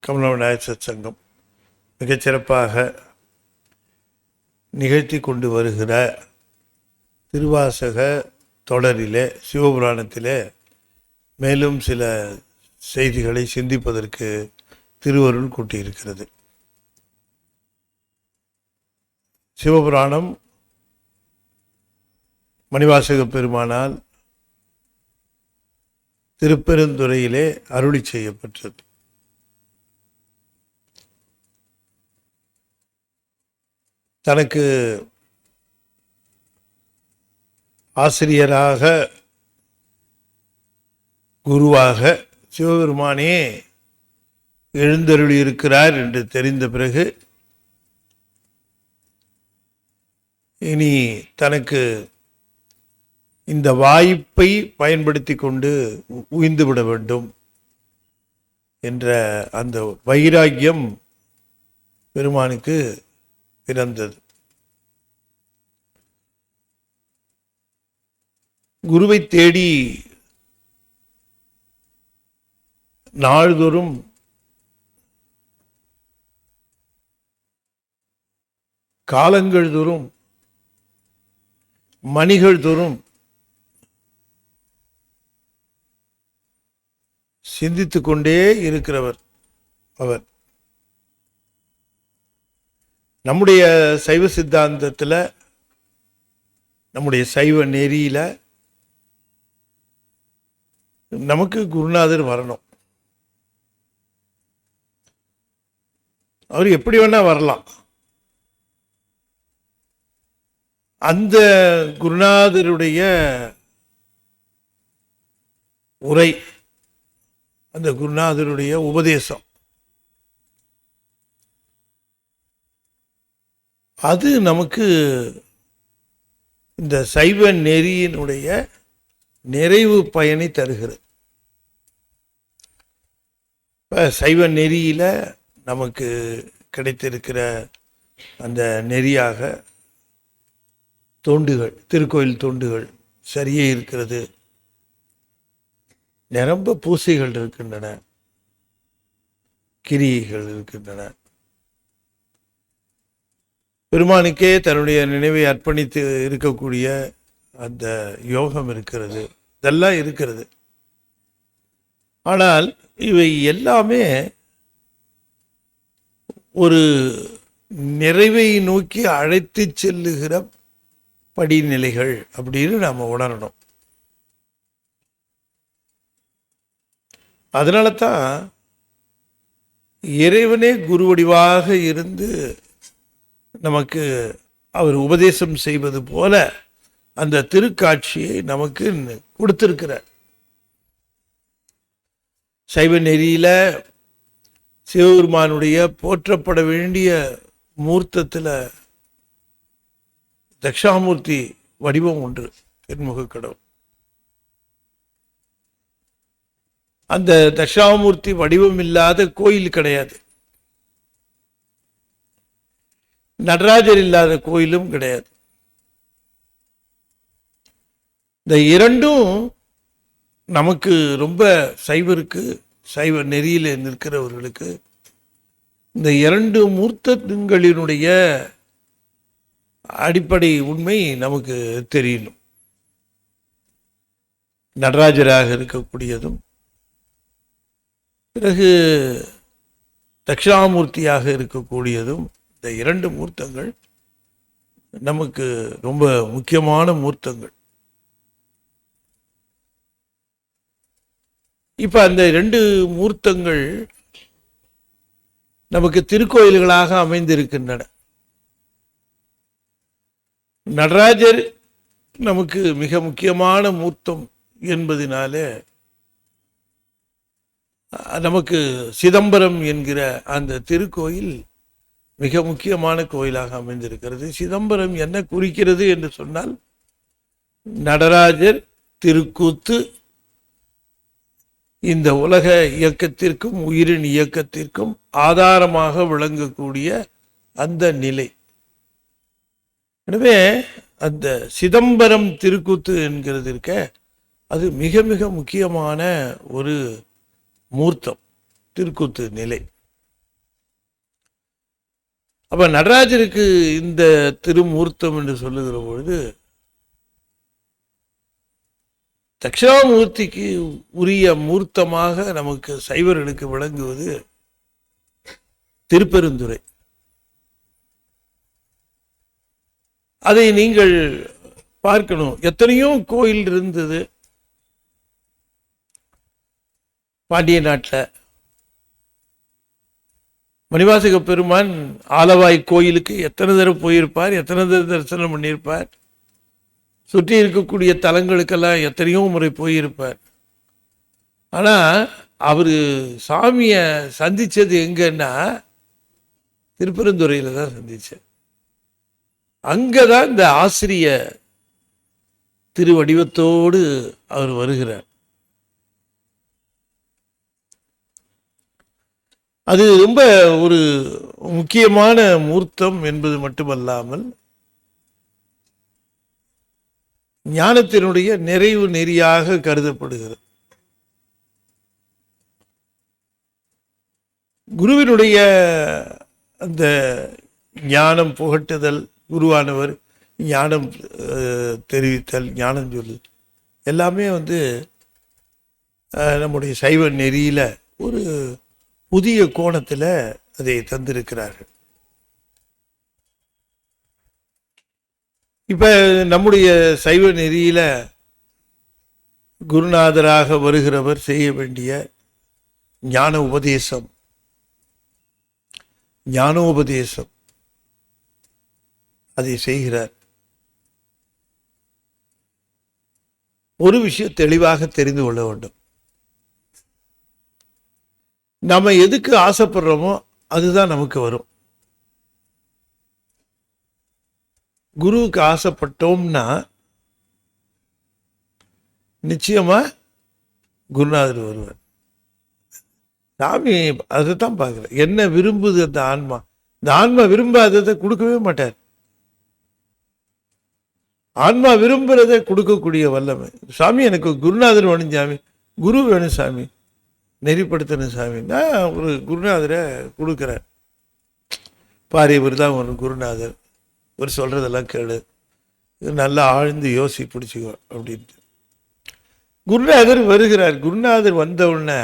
கமலவிநாயகர் சத்சங்கம் மிகச்சிறப்பாக நிகழ்த்தி கொண்டு வருகிற திருவாசக தொடரிலே சிவபுராணத்திலே மேலும் சில செய்திகளை சிந்திப்பதற்கு திருவருள் கூட்டியிருக்கிறது. சிவபுராணம் மணிவாசக பெருமானால் திருப்பெருந்துறையிலே அருளி செய்யப்பட்டது. தனக்கு ஆசிரியராக குருவாக சிவபெருமானே எழுந்தருளி இருக்கிறார் என்று தெரிந்த பிறகு இனி தனக்கு இந்த வாய்ப்பை பயன்படுத்தி கொண்டு உய்ந்துவிட வேண்டும் என்ற அந்த வைராக்கியம் பெருமானுக்கு பிறந்தது. குருவை தேடி நாள்தோறும் காலங்கள் தோறும் மணிகள் தோறும் சிந்தித்துக் கொண்டே இருக்கிறவர் அவர். நம்முடைய சைவ சித்தாந்தத்தில், நம்முடைய சைவ நெறியில் நமக்கு குருநாதர் வரணும். அவர் எப்படி வேணா வரலாம். அந்த குருநாதருடைய உரை, அந்த குருநாதருடைய உபதேசம், அது நமக்கு இந்த சைவ நெறியினுடைய நிறைவு பயனை தருகிறது. சைவ நெறியில நமக்கு கிடைத்திருக்கிற அந்த நெறியாக தொண்டுகள், திருக்கோயில் தொண்டுகள் சரியே இருக்கிறது. நிரம்ப பூசைகள் இருக்கின்றன, கிரியைகள் இருக்கின்றன. பெருமானுக்கே தன்னுடைய நினைவை அர்ப்பணித்து இருக்கக்கூடிய அந்த யோகம் இருக்கிறது, இதெல்லாம் இருக்கிறது. ஆனால் இவை எல்லாமே ஒரு நிறைவை நோக்கி அழைத்து செல்லுகிற படிநிலைகள் அப்படின்னு நாம் உணரணும். அதனால தான் இறைவனே குரு வடிவாக இருந்து நமக்கு அவர் உபதேசம் செய்வது போல அந்த திருக்காட்சியை நமக்கு கொடுத்திருக்கிறார். சைவ நெறியில சிவபெருமானுடைய போற்றப்பட வேண்டிய மூர்த்தத்தில் தட்சாமூர்த்தி வடிவம் ஒன்று, தென்முக கடவுள். அந்த தட்சாமூர்த்தி வடிவம் இல்லாத கோயில் கிடையாது. நடராஜர் இல்லாத கோயிலும் கிடையாது. இந்த இரண்டும் நமக்கு ரொம்ப சைவருக்கு, சைவ நெறியில் நிற்கிறவர்களுக்கு இந்த இரண்டு மூர்த்தங்களினுடைய அடிப்படை உண்மை நமக்கு தெரியணும். நடராஜராக இருக்கக்கூடியதும் பிறகு தட்சிணாமூர்த்தியாக இருக்கக்கூடியதும், இந்த இரண்டு மூர்த்தங்கள் நமக்கு ரொம்ப முக்கியமான மூர்த்தங்கள். இப்ப அந்த இரண்டு மூர்த்தங்கள் நமக்கு திருக்கோயில்களாக அமைந்திருக்கின்றன. நடராஜர் நமக்கு மிக முக்கியமான மூர்த்தம் என்பதினாலே நமக்கு சிதம்பரம் என்கிற அந்த திருக்கோயில் மிக முக்கியமான கோயிலாக அமைந்திருக்கிறது. சிதம்பரம் என்ன குறிக்கிறது என்று சொன்னால், நடராஜர் திருக்கூத்து இந்த உலக இயக்கத்திற்கும் உயிரின் இயக்கத்திற்கும் ஆதாரமாக விளங்கக்கூடிய அந்த நிலை. எனவே அந்த சிதம்பரம் திருக்கூத்து என்கிறது இருக்க, அது மிக மிக முக்கியமான ஒரு மூர்த்தம், திருக்கூத்து நிலை. அப்ப நடராஜருக்கு இந்த திருமூர்த்தம் என்று சொல்லுகிற பொழுது தட்சிணாமூர்த்திக்கு உரிய மூர்த்தமாக நமக்கு சைவர்களுக்கு விளங்குவது திருப்பெருந்துறை. அதை நீங்கள் பார்க்கணும். எத்தனையோ கோயில் இருந்தது பாண்டிய நாட்டில். மணிவாசக பெருமான் ஆலவாய் கோயிலுக்கு எத்தனை தடவை போயிருப்பார், எத்தனை தடவை தரிசனம் பண்ணியிருப்பார், சுற்றி இருக்கக்கூடிய தலங்களுக்கெல்லாம் எத்தனையோ முறை போயிருப்பார். ஆனால் அவர் சாமியை சந்தித்தது எங்கன்னா திருப்பெருந்துறையில் தான் சந்தித்தார். அங்கே தான் இந்த ஆசிரிய திருவடிவத்தோடு அவர் வருகிறார். அது ரொம்ப ஒரு முக்கியமான மூர்த்தம் என்பது மட்டுமல்லாமல் ஞானத்தினுடைய நிறைவு நெறியாக கருதப்படுகிறது. குருவினுடைய அந்த ஞானம் புகட்டுதல், குருவானவர் ஞானம் தெரிவித்தல், ஞானம் சொல்லு எல்லாமே நம்முடைய சைவ நெறியில ஒரு புதிய கோணத்தில் அதை தந்திருக்கிறார்கள். இப்ப நம்முடைய சைவ நெறியில குருநாதராக வருகிறவர் செய்ய வேண்டிய ஞானோபதேசம் அதை செய்கிறார். ஒரு விஷயம் தெளிவாக தெரிந்து கொள்ள வேண்டும். நம்ம எதுக்கு ஆசைப்படுறோமோ அதுதான் நமக்கு வரும். குருவுக்கு ஆசைப்பட்டோம்னா நிச்சயமா குருநாதர் வருவார். சாமி அதைத்தான் பார்க்குறேன். என்ன விரும்புது அந்த ஆன்மா, இந்த ஆன்மா விரும்பாததை கொடுக்கவே மாட்டார். ஆன்மா விரும்புறதை கொடுக்கக்கூடிய வல்லமை. சாமி எனக்கு குருநாதர் வேணும் சாமி, குரு வேணும் சாமி, நெறிப்படுத்தணும் சாமி. நான் ஒரு குருநாதரை கொடுக்குறேன். பாரு, இவர் தான் ஒரு குருநாதர், இவர் சொல்றதெல்லாம் கேளு, இது நல்லா ஆழ்ந்து யோசி பிடிச்சிக்கோ அப்படின்ட்டு குருநாதர் வருகிறார். குருநாதர் வந்த உடனே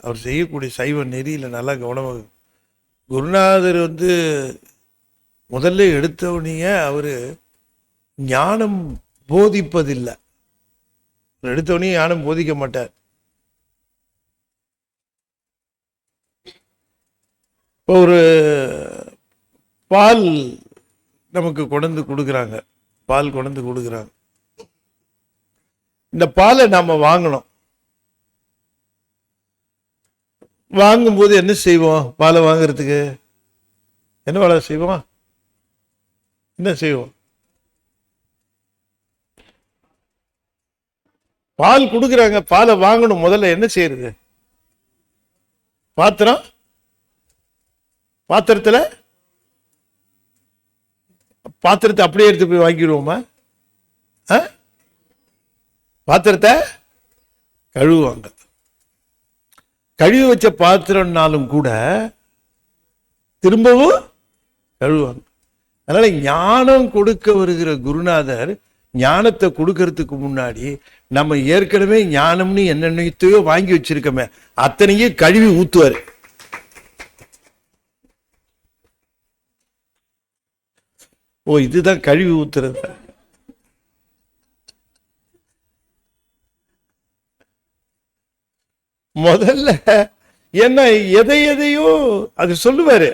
அவர் செய்யக்கூடிய சைவ நெறியில நல்லா கவனமாக. குருநாதர் முதல்ல எடுத்தவனைய அவரு ஞானம் போதிப்பதில்லை. எடுத்தவனையும் ஞானம் போதிக்க மாட்டார். இப்போ ஒரு பால் நமக்கு கொண்டு கொடுக்குறாங்க, பால் கொண்டு கொடுக்குறாங்க. இந்த பாலை நாம வாங்கணும். வாங்கும்போது என்ன செய்வோம்? பாலை வாங்குறதுக்கு என்ன வேலை செய்வோம்? என்ன செய்வோம்? பால் கொடுக்குறாங்க, பாலை வாங்கணும். முதல்ல என்ன செய்யறது? பாத்திரத்தை அப்படியே எடுத்து போய் வாங்கிடுவோமா? பாத்திரத்தை கழுவுவாங்க. கழுவி வச்ச பாத்திரம்னாலும் கூட திரும்பவும் கழுவுவாங்க. அதனால ஞானம் கொடுக்க வருகிற குருநாதர் ஞானத்தை கொடுக்கறதுக்கு முன்னாடி நம்ம ஏற்கனவே ஞானம்னு என்னென்னையோ வாங்கி வச்சிருக்கோமே அத்தனையும் கழுவி ஊத்துவாரு. ஓ, இதுதான் கழுவி ஊத்துறது. முதல்ல என்ன எதையோ அது சொல்லுவாரு.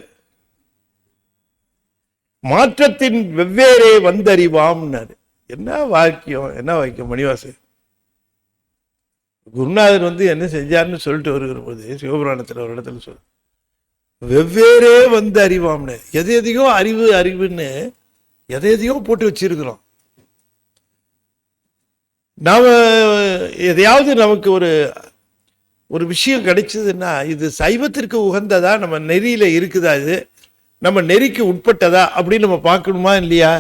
மாற்றத்தின் வெவ்வேறே வந்தறிவாம்னாரு. என்ன வாக்கியம் மணிவாசன். குருநாதர் என்ன செஞ்சார்னு சொல்லிட்டு வருகிற போது சிவபுராணத்துல ஒரு இடத்துல சொல்லு, வெவ்வேறே வந்து அறிவாம்னு. எதையோ அறிவுன்னு எதையோ போட்டு வச்சிருக்கிறோம். நாம எதையாவது நமக்கு ஒரு விஷயம் கிடைச்சதுன்னா இது சைவத்திற்கு உகந்ததா, நம்ம நெறியில இருக்குதா, இது நம்ம நெறிக்கு உட்பட்டதா அப்படின்னு நம்ம பார்க்கணுமா இல்லையா?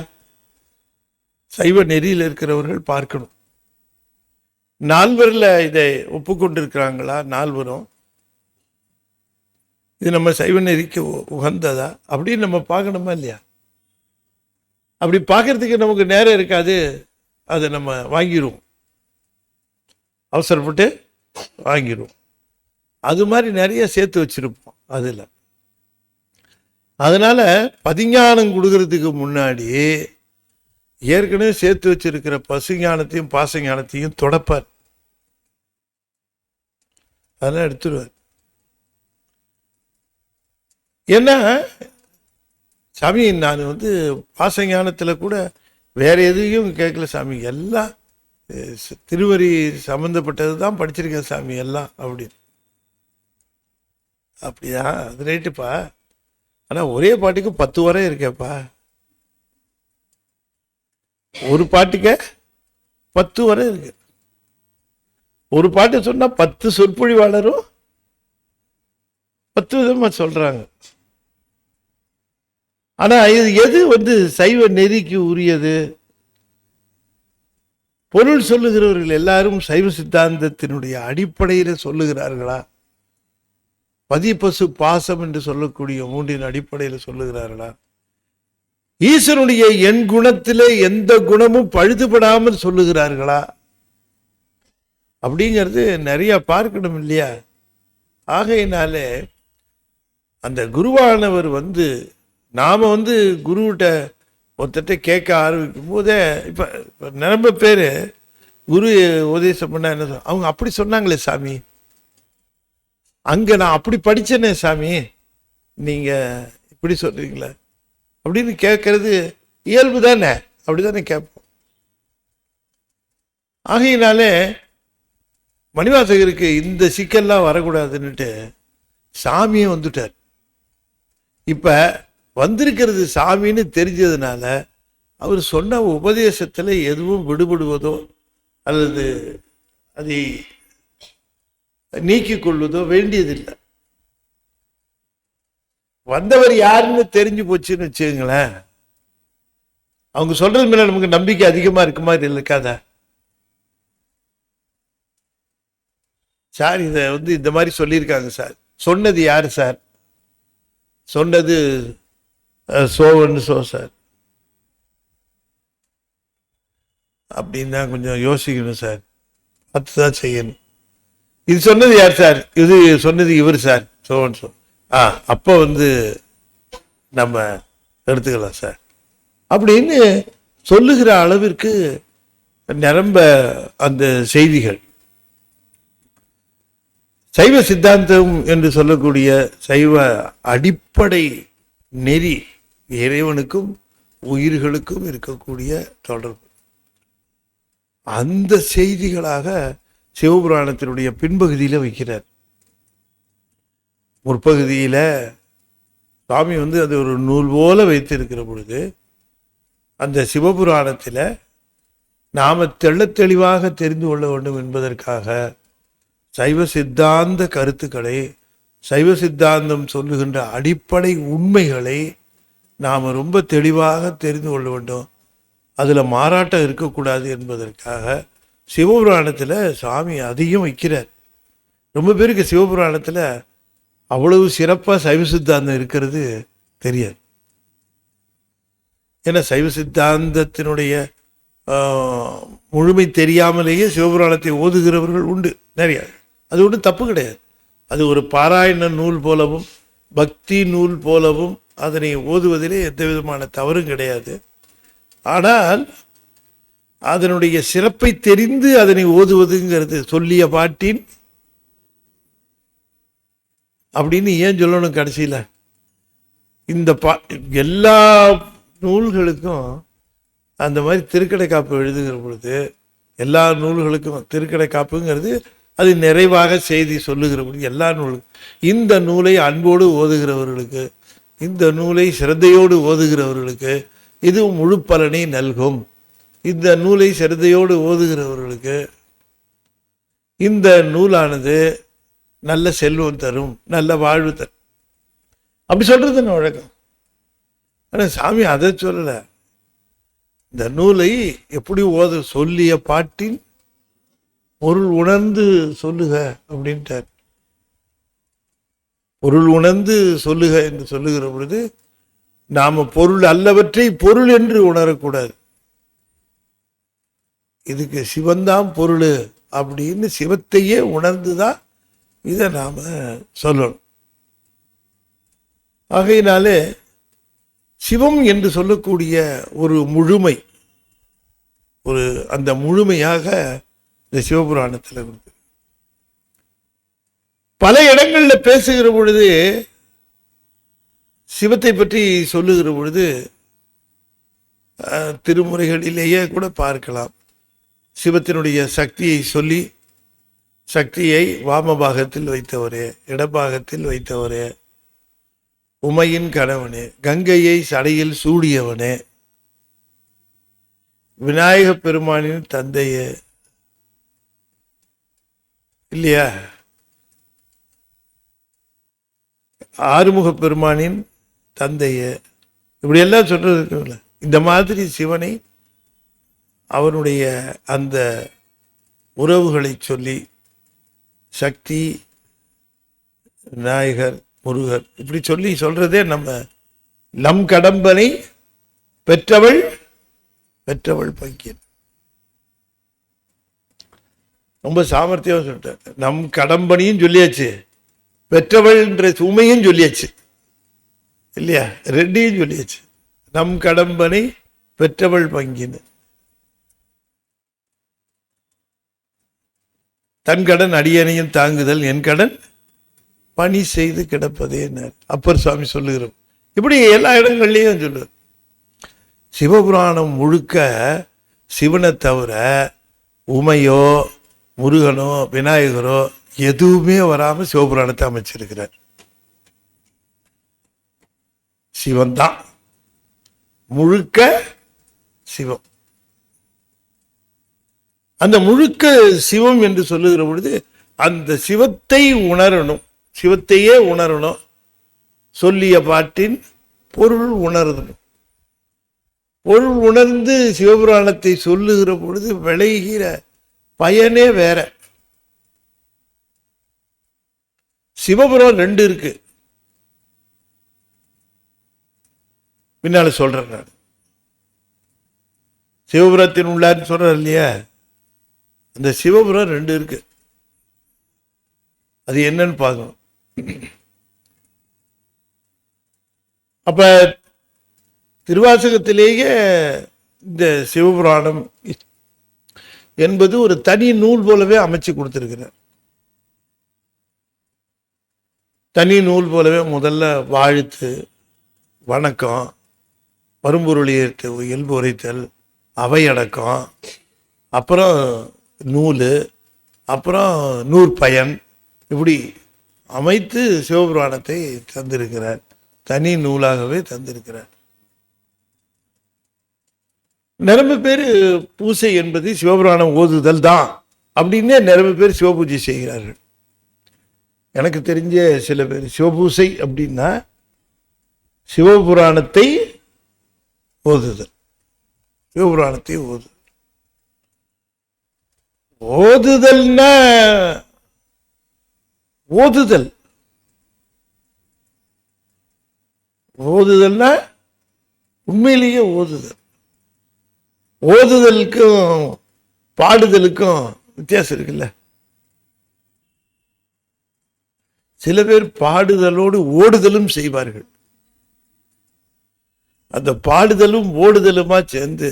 சைவ நெறியில் இருக்கிறவர்கள் பார்க்கணும். நால்வரில் இதை ஒப்புக்கொண்டிருக்கிறாங்களா? நால்வரும் இது நம்ம சைவ நெறிக்கு உகந்ததா அப்படின்னு நம்ம பார்க்கணுமா இல்லையா? அப்படி பார்க்கறதுக்கு நமக்கு நேரம் இருக்காது, அதை நம்ம வாங்கிடுவோம், அவசரப்பட்டு வாங்கிடுவோம். அது மாதிரி நிறைய சேர்த்து வச்சிருப்போம் அதில். அதனால பதிஞானம் கொடுக்கறதுக்கு முன்னாடி ஏற்கனவே சேர்த்து வச்சிருக்கிற பசுஞானத்தையும் பாசஞானத்தையும் தொடப்பார், அதெல்லாம் எடுத்துருவார். ஏன்னா சாமி நான் பாசஞானத்தில் கூட வேற எதையும் கேட்கல சாமி, எல்லாம் திருவரி சம்மந்தப்பட்டது தான் படிச்சிருக்கேன் சாமி எல்லாம் அப்படின்னு. அப்படியா? அது ரைட்டுப்பா, ஆனால் ஒரே பாட்டுக்கு 10 வரை இருக்கேப்பா, ஒரு பாட்டுக்கு 10 வரை இருக்கு. ஒரு பாட்டு சொன்னா 10 சொற்பொழிவாளரும் 10 விதமா சொல்றாங்க. ஆனா இது எது சைவ நெறிக்கு உரியது? பொருள் சொல்லுகிறவர்கள் எல்லாரும் சைவ சித்தாந்தத்தினுடைய அடிப்படையில் சொல்லுகிறார்களா? பதிப்பசு பாசம் என்று சொல்லக்கூடிய 3 அடிப்படையில் சொல்லுகிறார்களா? ஈசனுடைய என் குணத்திலே எந்த குணமும் பழுதுபடாமல் சொல்லுகிறார்களா? அப்படிங்கிறது நிறைய பார்க்கணும் இல்லையா? ஆகையினாலே அந்த குருவானவர் நாம குருவிட்ட ஒருத்தட்ட கேட்க ஆரம்பிக்கும் போதே இப்போ நிரம்ப பேர் குரு உபதேசம் பண்ண என்ன அவங்க அப்படி சொன்னாங்களே சாமி, அங்கே நான் அப்படி படித்தேனே சாமி, நீங்கள் இப்படி சொல்கிறீங்களே அப்படின்னு கேட்கறது இயல்பு தானே, அப்படி தானே கேட்போம். ஆகையினாலே மணிவாசகருக்கு இந்த சிக்கல்லாம் வரக்கூடாதுன்னுட்டு சாமியே வந்துட்டார். இப்போ வந்திருக்கிறது சாமின்னு தெரிஞ்சதுனால அவர் சொன்ன உபதேசத்தில் எதுவும் விடுபடுவதோ அல்லது அதை நீக்கிக் கொள்வதோ வேண்டியதில்லை. வந்தவர் யாருன்னு தெரிஞ்சு போச்சுன்னு வச்சுங்களேன், அவங்க சொல்றது மேல நமக்கு நம்பிக்கை அதிகமா இருக்கு மாதிரி இருக்காதா? சார் இதை இந்த மாதிரி சொல்லியிருக்காங்க சார், சொன்னது யாரு சார்? சொன்னது சோவன்னு சார் அப்படின்னா கொஞ்சம் யோசிக்கணும் சார், பார்த்துதான் செய்யணும். இது சொன்னது யார் சார்? இது சொன்னது இவர் சார் சோவன் சோ. அப்போ நம்ம எடுத்துக்கலாம் சார் அப்படின்னு சொல்லுகிற அளவிற்கு நிரம்ப அந்த செய்திகள். சைவ சித்தாந்தம் என்று சொல்லக்கூடிய சைவ அடிப்படை நெறி இறைவனுக்கும் உயிர்களுக்கும் இருக்கக்கூடிய தொடர்பு, அந்த செய்திகளாக சிவபுராணத்தினுடைய பின்பகுதியில் வைக்கிறார். முற்பகுதியில் சுவாமி அது ஒரு நூல் போல வைத்திருக்கிற பொழுது அந்த சிவபுராணத்தில் நாம் தெளிவாக தெரிந்து கொள்ள வேண்டும் என்பதற்காக சைவ சித்தாந்த கருத்துக்களை, சைவ சித்தாந்தம் சொல்லுகின்ற அடிப்படை உண்மைகளை நாம் ரொம்ப தெளிவாக தெரிந்து கொள்ள வேண்டும், அதில் மாறாட்டம் இருக்கக்கூடாது என்பதற்காக சிவபுராணத்தில் சுவாமி அதையும் வைக்கிறார். ரொம்ப பேருக்கு சிவபுராணத்தில் அவ்வளவு சிறப்பாக சைவ சித்தாந்தம் இருக்கிறது தெரியாது. ஏன்னா சைவ சித்தாந்தத்தினுடைய முழுமை தெரியாமலேயே சிவபுராணத்தை ஓதுகிறவர்கள் உண்டு நிறைய. அது ஒன்றும் தப்பு கிடையாது. அது ஒரு பாராயண நூல் போலவும் பக்தி நூல் போலவும் அதனை ஓதுவதிலே எந்த விதமான தவறும் கிடையாது. ஆனால் அதனுடைய சிறப்பை தெரிந்து அதனை ஓதுவதுங்கிறது சொல்லிய பாட்டின் அப்படின்னு ஏன் சொல்லணும்? கடைசியில் இந்த எல்லா நூல்களுக்கும் அந்த மாதிரி திருக்கடை காப்பு எழுதுகிற பொழுது எல்லா நூல்களுக்கும் திருக்கடை காப்புங்கிறது அது நிறைவாக செய்தி சொல்லுகிற பொழுது எல்லா நூலுக்கும் இந்த நூலை அன்போடு ஓதுகிறவர்களுக்கு, இந்த நூலை சிரத்தையோடு ஓதுகிறவர்களுக்கு இது முழு பலனை நல்கும். இந்த நூலை சிரத்தையோடு ஓதுகிறவர்களுக்கு இந்த நூலானது நல்ல செல்வம் தரும், நல்ல வாழ்வு தரும், அப்படி சொல்றது என்ன வழக்கம். ஆனால் சாமி அதை சொல்லலை. இந்த நூலை எப்படி சொல்லிய பாட்டின் பொருள் உணர்ந்து சொல்லுக அப்படின்ட்டார். பொருள் உணர்ந்து சொல்லுக என்று சொல்லுகிற பொழுது நாம பொருள் அல்லவற்றை பொருள் என்று உணரக்கூடாது. இதுக்கு சிவன்தான் பொருள் அப்படின்னு சிவத்தையே உணர்ந்துதான் இதை நாம சொல்லணும். ஆகையினாலே சிவம் என்று சொல்லக்கூடிய ஒரு முழுமை, ஒரு அந்த முழுமையாக இந்த சிவபுராணத்தில் இருக்கு. பல இடங்கள்ல பேசுகிற பொழுது, சிவத்தை பற்றி சொல்லுகிற பொழுது திருமுறைகளிலேயே கூட பார்க்கலாம். சிவத்தினுடைய சக்தியை சொல்லி, சக்தியை வாமபாகத்தில் வைத்தவரே, இடபாகத்தில் வைத்தவரே, உமையின் கணவனே, கங்கையை சடையில் சூடியவனே, விநாயக பெருமானின் தந்தையே, இல்லையா, ஆறுமுக பெருமானின் தந்தையே, இப்படியெல்லாம் சொல்றது இருக்குல்ல. இந்த மாதிரி சிவனை அவனுடைய அந்த உறவுகளை சொல்லி, சக்தி, விநாயகர், முருகர் இப்படி சொல்லி சொல்றதே நம் கடம்பனை பெற்றவள் பங்கியன். ரொம்ப சாமர்த்தியம் சொல்லிட்டார். நம் கடம்பனையும் சொல்லியாச்சு, பெற்றவள் என்ற உமையும் சொல்லியாச்சு, இல்லையா, ரெண்டையும் சொல்லியாச்சு. நம் கடம்பனை பெற்றவள் பங்கின். தன் கடன் அடியனையும் தாங்குதல், என் கடன் பணி செய்து கிடப்பதே அப்பர் சுவாமி சொல்லுகிறோம். இப்படி எல்லா இடங்கள்லையும் சொல்லு. சிவபுராணம் முழுக்க சிவனை தவிர உமையோ முருகனோ விநாயகரோ எதுவுமே வராம சிவபுராணத்தை அமைச்சிருக்கிறார். சிவன் தான் முழுக்க சிவம். அந்த முழுக்க சிவம் என்று சொல்லுகிற பொழுது அந்த சிவத்தை உணரணும், சிவத்தையே உணரணும். சொல்லிய பாட்டின் பொருள் உணரணும். பொருள் உணர்ந்து சிவபுராணத்தை சொல்லுகிற பொழுது விளைகிற பயனே வேற. சிவபுரம் 2 இருக்கு, பின்னால சொல்றேன் நான். சிவபுரத்தின் உள்ளான்னு சொல்ற இல்லையா, அந்த சிவபுரம் 2 இருக்கு. அது என்னன்னு பார்க்கணும். அப்ப திருவாசகத்திலேயே இந்த சிவபுராணம் என்பது ஒரு தனி நூல் போலவே அமைச்சு கொடுத்திருக்கிறார். தனி நூல் போலவே முதல்ல வாழ்த்து, வணக்கம், வரும்பொருள் ஏற்று இயல்பு உரைத்தல், அவையடக்கம், அப்புறம் நூல், அப்புறம் நூற்பயன், இப்படி அமைத்து சிவபுராணத்தை தந்திருக்கிறார். தனி நூலாகவே தந்திருக்கிறார். நிரம்ப பேர் பூசை என்பது சிவபுராணம் ஓதுதல் தான் அப்படின்னே நிரம்ப பேர் சிவபூஜை செய்கிறார்கள். எனக்கு தெரிஞ்ச சில பேர் சிவபூசை அப்படின்னா சிவபுராணத்தை ஓதுதல், சிவபுராணத்தை ஓதுதல்னா ஓதுதல்னா உண்மையிலேயே ஓதுதலுக்கும் பாடுதலுக்கும் வித்தியாசம் இருக்குல்ல. சில பேர் பாடுதலோடு ஓடுதலும் செய்வார்கள். அந்த பாடுதலும் ஓடுதலுமா சேர்ந்து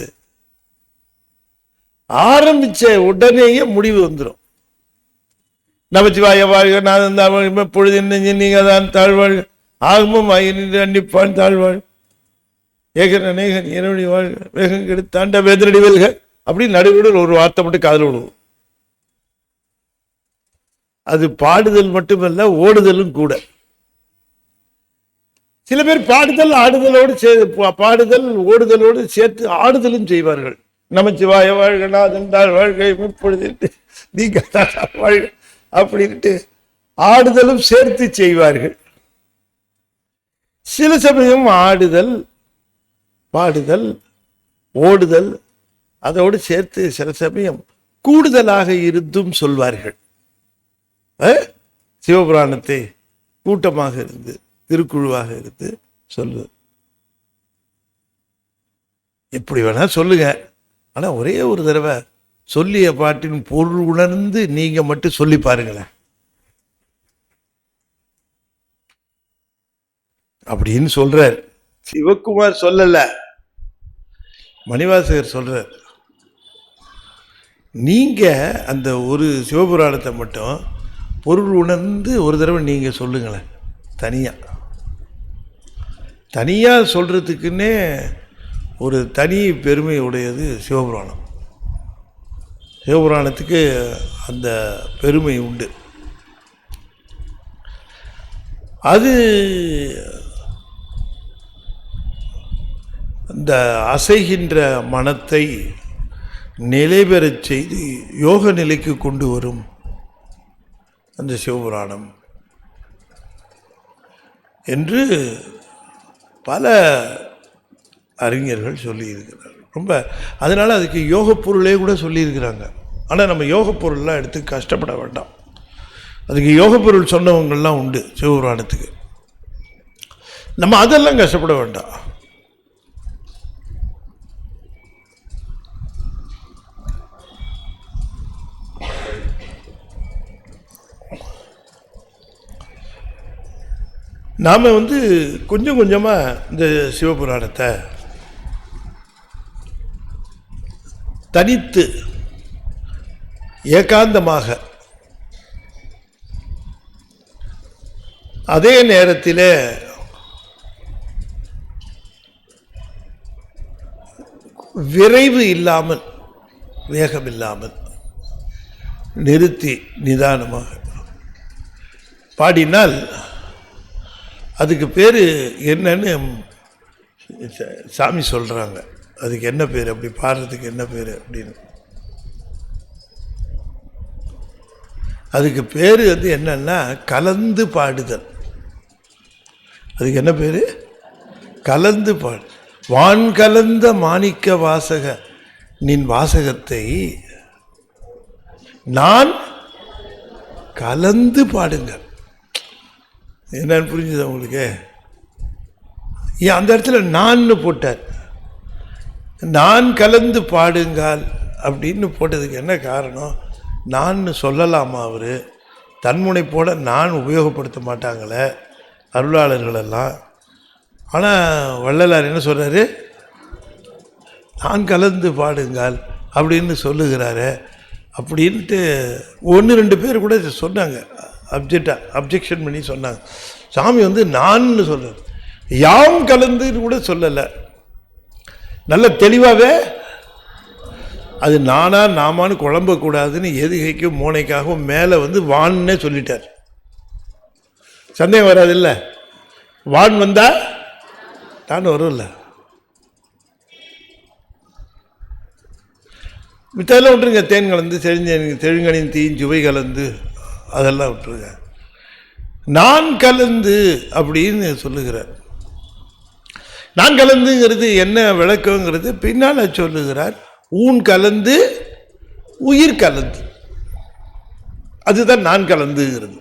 ஆரம்பிச்ச உடனேயே முடிவு வந்துடும். நமச்சிவாய வாழ்க, நான் பொழுது நீங்க தான் தாழ்வாழ், ஆகமும் அன்னிப்பான் தாழ்வாழ், ஏகன் அநேகன் இரவடி வாழ்க, வேகம் கெடுத்து தாண்ட வேதனடி வெல்க, அப்படி நடுவில் ஒரு வார்த்தை மட்டும் காதல் விடுவோம். அது பாடுதல் மட்டுமல்ல, ஓடுதலும் கூட. சில பேர் பாடுதல் ஓடுதலோடு சேர்த்து ஆடுதலும் செய்வார்கள். நமச்சிவாய வாழ்க, நாதன் தாழ் வாழ்க, இப்பொழுது நீங்க வாழ்க அப்படின்ட்டு ஆடுதலும் சேர்த்து செய்வார்கள். சில சமயம் ஆடுதல், பாடுதல், ஓடுதல் அதோடு சேர்த்து சில சமயம் கூடுதலாக இருந்தும் சொல்வார்கள். சிவபுராணத்தை கூட்டமாக இருந்து திருக்குழுவாக இருந்து சொல்லு. எப்படி வேணா சொல்லுங்க, ஆனால் ஒரே ஒரு தடவை சொல்லிய பாட்டின் பொருள் உணர்ந்து நீங்க மட்டும் சொல்லி பாருங்களேன் அப்படின்னு சொல்றார். சிவகுமார் சொல்லல, மணிவாசகர் சொல்றார். நீங்க அந்த ஒரு சிவபுராணத்தை மட்டும் பொருள் உணர்ந்து ஒரு தடவை நீங்க சொல்லுங்களேன். தனியா சொல்றதுக்குன்னே ஒரு தனி பெருமை உடையது சிவபுராணம். சிவபுராணத்துக்கு அந்த பெருமை உண்டு. அது அந்த அசைகின்ற மனத்தை நிலை பெறச் செய்து யோக நிலைக்கு கொண்டு வரும் அந்த சிவபுராணம் என்று பல அறிஞர்கள் சொல்லியிருக்கிறார். ரொம்ப அதனால் அதுக்கு யோக பொருளே கூட சொல்லியிருக்கிறாங்க. ஆனால் நம்ம யோக பொருள்லாம் எடுத்து கஷ்டப்பட வேண்டாம். அதுக்கு யோக பொருள் சொன்னவங்கள்லாம் உண்டு சிவபுராணத்துக்கு. நம்ம அதெல்லாம் கஷ்டப்பட வேண்டாம். நாம் கொஞ்சம் கொஞ்சமாக இந்த சிவபுராணத்தை தனித்து ஏகாந்தமாக, அதே நேரத்தில் விரைவு இல்லாமல் வேகம் இல்லாமல் நிறுத்தி நிதானமாக பாடினால் அதுக்கு பேர் என்னன்னு சாமி சொல்கிறாங்க. அதுக்கு என்ன பேர், அப்படி பாடுறதுக்கு என்ன பேர் அப்படின்னு, அதுக்கு பேர் என்னன்னா கலந்து பாடுதல். அதுக்கு என்ன பேர்? கலந்து பாடு. வான் கலந்த மாணிக்க வாசக நின் வாசகத்தை நான் கலந்து பாடுங்கள். என்னன்னு புரிஞ்சுது உங்களுக்கு? ஏன் அந்த இடத்துல நான் போட்டார்? நான் கலந்து பாடுங்கள் அப்படின்னு போட்டதுக்கு என்ன காரணம்? நான் சொல்லலாமா? அவர் தன்முனைப்போட நான் உபயோகப்படுத்த மாட்டாங்களே அருளாளர்களெல்லாம். ஆனால் வள்ளலார் என்ன சொல்கிறாரு? நான் கலந்து பாடுங்கள் அப்படின்னு சொல்லுகிறாரு. அப்படின்ட்டு 1-2 பேர் கூட சொன்னாங்க, அப்ஜெக்ஷன் பண்ணி சொன்னாங்க. சாமி நான் சொல்கிறார், யாம் கலந்துன்னு கூட சொல்லலை. நல்ல தெளிவாகவே அது நானா நாமான்னு குழம்பக்கூடாதுன்னு எதுகைக்கும் மோனைக்காகவும் மேலே வான்னே சொல்லிட்டார். சந்தேகம் வராது இல்லை? வான் வந்தா நான் வரும்ல. மித்தெல்லாம் விட்டுருங்க. தேன் கலந்து தெழுங்கனின் தீயின் சுவை கலந்து அதெல்லாம் விட்டுருங்க. நான் கலந்து அப்படின்னு சொல்லுகிறார். நான் கலந்துங்கிறது என்ன விளக்கங்கிறது பின்னால் சொல்லுகிறார். ஊன் கலந்து உயிர் கலந்து, அதுதான் நான் கலந்துங்கிறது.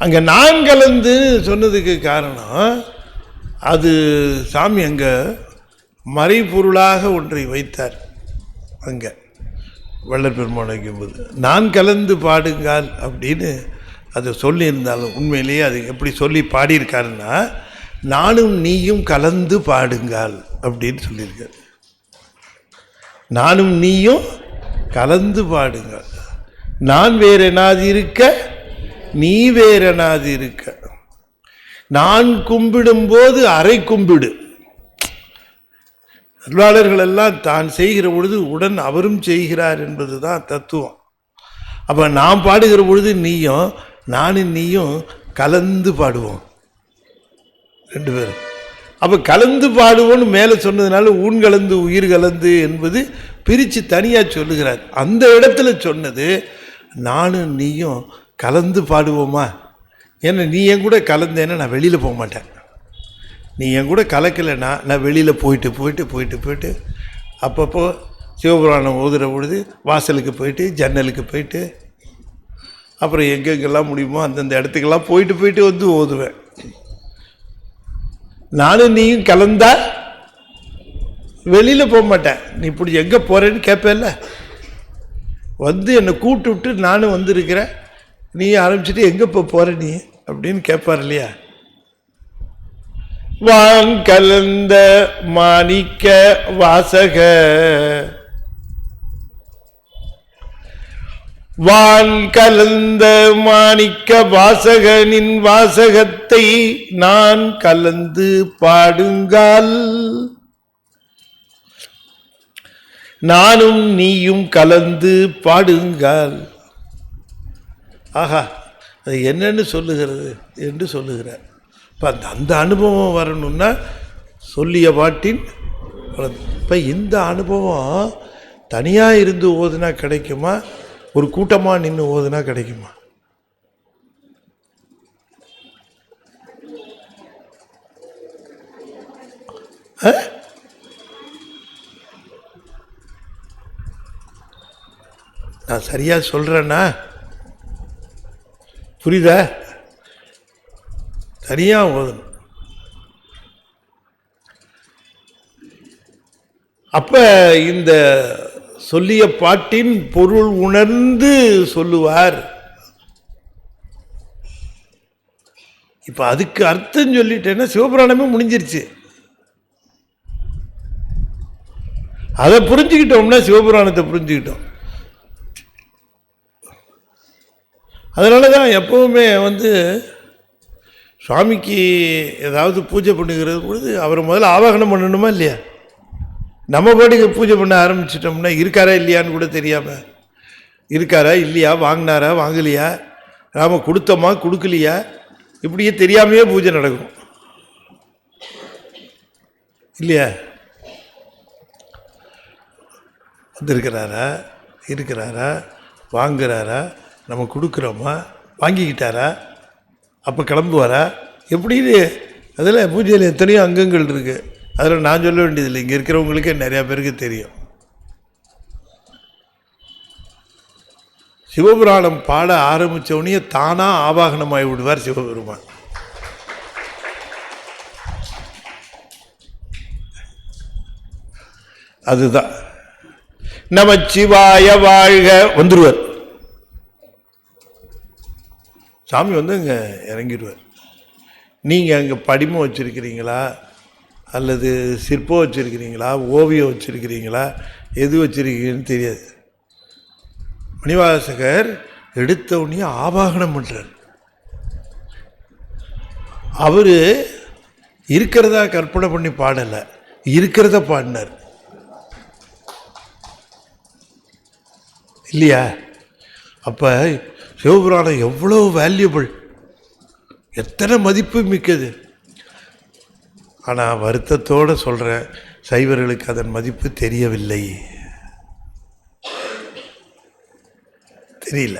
அங்கே நான் கலந்து சொன்னதுக்கு காரணம், அது சாமி அங்கே மறைபொருளாக ஒன்றை வைத்தார். அங்கே வள்ளல் பெருமான் வைக்கும்போது நான் கலந்து பாடுங்கள் அப்படின்னு அதை சொல்லியிருந்தாலும் உண்மையிலேயே அது எப்படி சொல்லி பாடியிருக்காருன்னா, நானும் நீயும் கலந்து பாடுங்கள் அப்படின்னு சொல்லியிருக்காரு. நானும் நீயும் கலந்து பாடுங்கள். நான் வேறெனாது இருக்க, நீ வேறெனாது இருக்க. நான் கும்பிடும்போது அரை கும்பிடு. அருளாளர்கள் எல்லாம் தான் செய்கிற பொழுது உடன் அவரும் செய்கிறார் என்பது தான் தத்துவம். அப்போ நான் பாடுகிற பொழுது நீயும் நானும் நீயும் கலந்து பாடுவோம் 2 பேரும். அப்போ கலந்து பாடுவோன்னு மேலே சொன்னதுனால ஊன் கலந்து உயிர் கலந்து என்பது பிரித்து தனியாக சொல்லுகிறார். அந்த இடத்துல சொன்னது நானும் நீயும் கலந்து பாடுவோமா. ஏன்னா நீ என் கூட கலந்தேன்னா நான் வெளியில் போக மாட்டேன். நீ என் கூட கலக்கலைன்னா நான் வெளியில் போயிட்டு அப்பப்போ சிவபுராணம் ஓதுகிற பொழுது வாசலுக்கு போயிட்டு ஜன்னலுக்கு போயிட்டு அப்புறம் எங்கெங்கெல்லாம் முடியுமோ அந்தந்த இடத்துக்கெல்லாம் போயிட்டு வந்து ஓதுவேன். நானும் நீயும் கலந்தா வெளியில் போக மாட்டேன். நீ இப்படி எங்கே போகிறேன்னு கேட்பேல்ல, வந்து என்னை கூப்பிட்டு விட்டு நானும் வந்திருக்கிறேன், நீ ஆரம்பிச்சுட்டு எங்கே போகிற நீ அப்படின்னு கேட்பார் இல்லையா. வான் கலந்த மாணிக்க வாசக, வான் கலந்த மாணிக்க வாசகனின் வாசகத்தை நான் கலந்து பாடுங்கால், நானும் நீயும் கலந்து பாடுங்கால். ஆஹா, அது என்னன்னு சொல்லுகிறது என்று சொல்லுகிறார். இப்போ அந்த அனுபவம் வரணும்னா சொல்லிய பாட்டின். இப்போ இந்த அனுபவம் தனியாக இருந்து ஓதுனா கிடைக்குமா, ஒரு கூட்டமாக நின்று ஓதுனா கிடைக்குமா? நான் சரியா சொல்றேன்னா புரியுதா? தனியா ஓதணும். அப்ப இந்த சொல்லிய பாட்டின் பொருள் உணர்ந்து சொல்லுவார். இப்ப அதுக்கு அர்த்தம் சொல்லிட்டேன்னா சிவபுராணமே முடிஞ்சிருச்சு. அதை புரிஞ்சுக்கிட்டோம்னா சிவபுராணத்தை புரிஞ்சுக்கிட்டோம். அதனால தான் எப்போவுமே சுவாமிக்கு ஏதாவது பூஜை பண்ணுகிறது பொழுது அவரை முதல்ல ஆவாகனம் பண்ணணுமா இல்லையா? நம்ம பாட்டுக்கு பூஜை பண்ண ஆரம்பிச்சிட்டோம்னா இருக்காரா இல்லையான்னு கூட தெரியாமல், இருக்காரா இல்லையா, வாங்கினாரா வாங்கலையா, நாம் கொடுத்தோமா கொடுக்கலையா, இப்படியே தெரியாமையே பூஜை நடக்கும் இல்லையா? வந்திருக்கிறாரா, இருக்கிறாரா, வாங்குறாரா, நம்ம கொடுக்குறோமா, வாங்கிக்கிட்டாரா, அப்போ கிளம்புவாரா, எப்படின்னு அதில் பூஜையில் எத்தனையோ அங்கங்கள் இருக்குது. அதில் நான் சொல்ல வேண்டியதில்லை, இங்கே இருக்கிறவங்களுக்கே நிறையா பேருக்கு தெரியும். சிவபுராணம் பாட ஆரம்பித்தவனையே தானாக ஆவாகனமாகி விடுவார் சிவபெருமான். அதுதான் நமச்சிவாய வாழ்க வந்துடுவார். சாமி இங்கே இறங்கிடுவார். நீங்கள் அங்கே படிமம் வச்சுருக்கிறீங்களா, அல்லது சிற்பம் வச்சுருக்கிறீங்களா, ஓவியம் வச்சுருக்கிறீங்களா, எது வச்சுருக்கீங்கன்னு தெரியாது. மணிவாசகர் எடுத்த உடனே ஆவாகனம் பண்ணுறார். அவர் இருக்கிறதா கற்பனை பண்ணி பாடலை, இருக்கிறத பாடினார் இல்லையா? அப்போ சிவபுராணம் எவ்வளோ வேல்யூபிள், எத்தனை மதிப்பு மிக்கது. ஆனால் வருத்தத்தோடு சொல்கிறேன், சைவர்களுக்கு அதன் மதிப்பு தெரியவில்லை, தெரியல.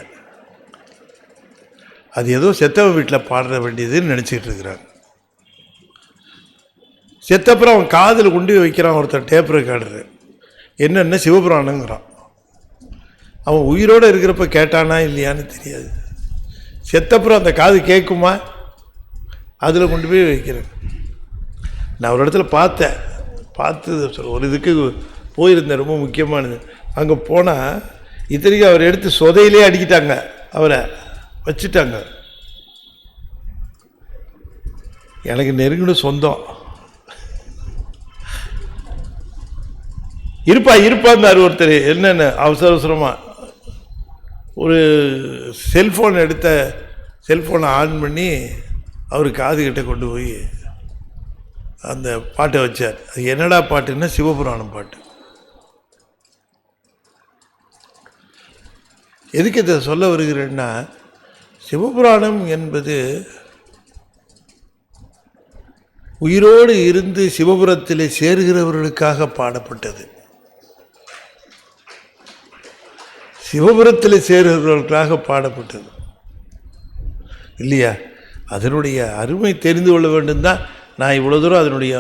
அது ஏதோ செத்தவ வீட்டில் பாடுற வேண்டியதுன்னு நினச்சிக்கிட்டு இருக்கிறாங்க. செத்தப்புறம் அவன் காதில் கொண்டு வைக்கிறான் ஒருத்தர் டேப் ரெக்கார்டரு, என்னென்ன சிவபுராணங்கிறான். அவன் உயிரோடு இருக்கிறப்ப கேட்டானா இல்லையான்னு தெரியாது. செத்தப்புறம் அந்த காது கேட்குமா, அதில் கொண்டு போய் வைக்கிறேன். நான் ஒரு இடத்துல பார்த்து ஒரு இதுக்கு போயிருந்தேன், ரொம்ப முக்கியமானது. அங்கே போனால் இத்தனைக்கும் அவர் எடுத்து சொதையிலே அடிக்கிட்டாங்க, அவரை வச்சுட்டாங்க. எனக்கு நெருங்கின சொந்தம் இருப்பாந்தார் ஒருத்தர். என்னென்ன அவசரமாக ஒரு செல்ஃபோனை ஆன் பண்ணி அவர் காதுகிட்ட கொண்டு போய் அந்த பாட்டை வச்சார். அது என்னடா பாட்டுன்னா சிவபுராணம் பாட்டு. எதுக்கு இதை சொல்ல வருகிறேன்னா, சிவபுராணம் என்பது உயிரோடு இருந்து சிவபுரத்தில் சேருகிறவர்களுக்காக பாடப்பட்டது. சிவபுரத்தில் சேருகிறவர்களுக்காக பாடப்பட்டது இல்லையா? அதனுடைய அருமை தெரிந்து கொள்ள வேண்டும் தான் நான் இவ்வளோ தூரம் அதனுடைய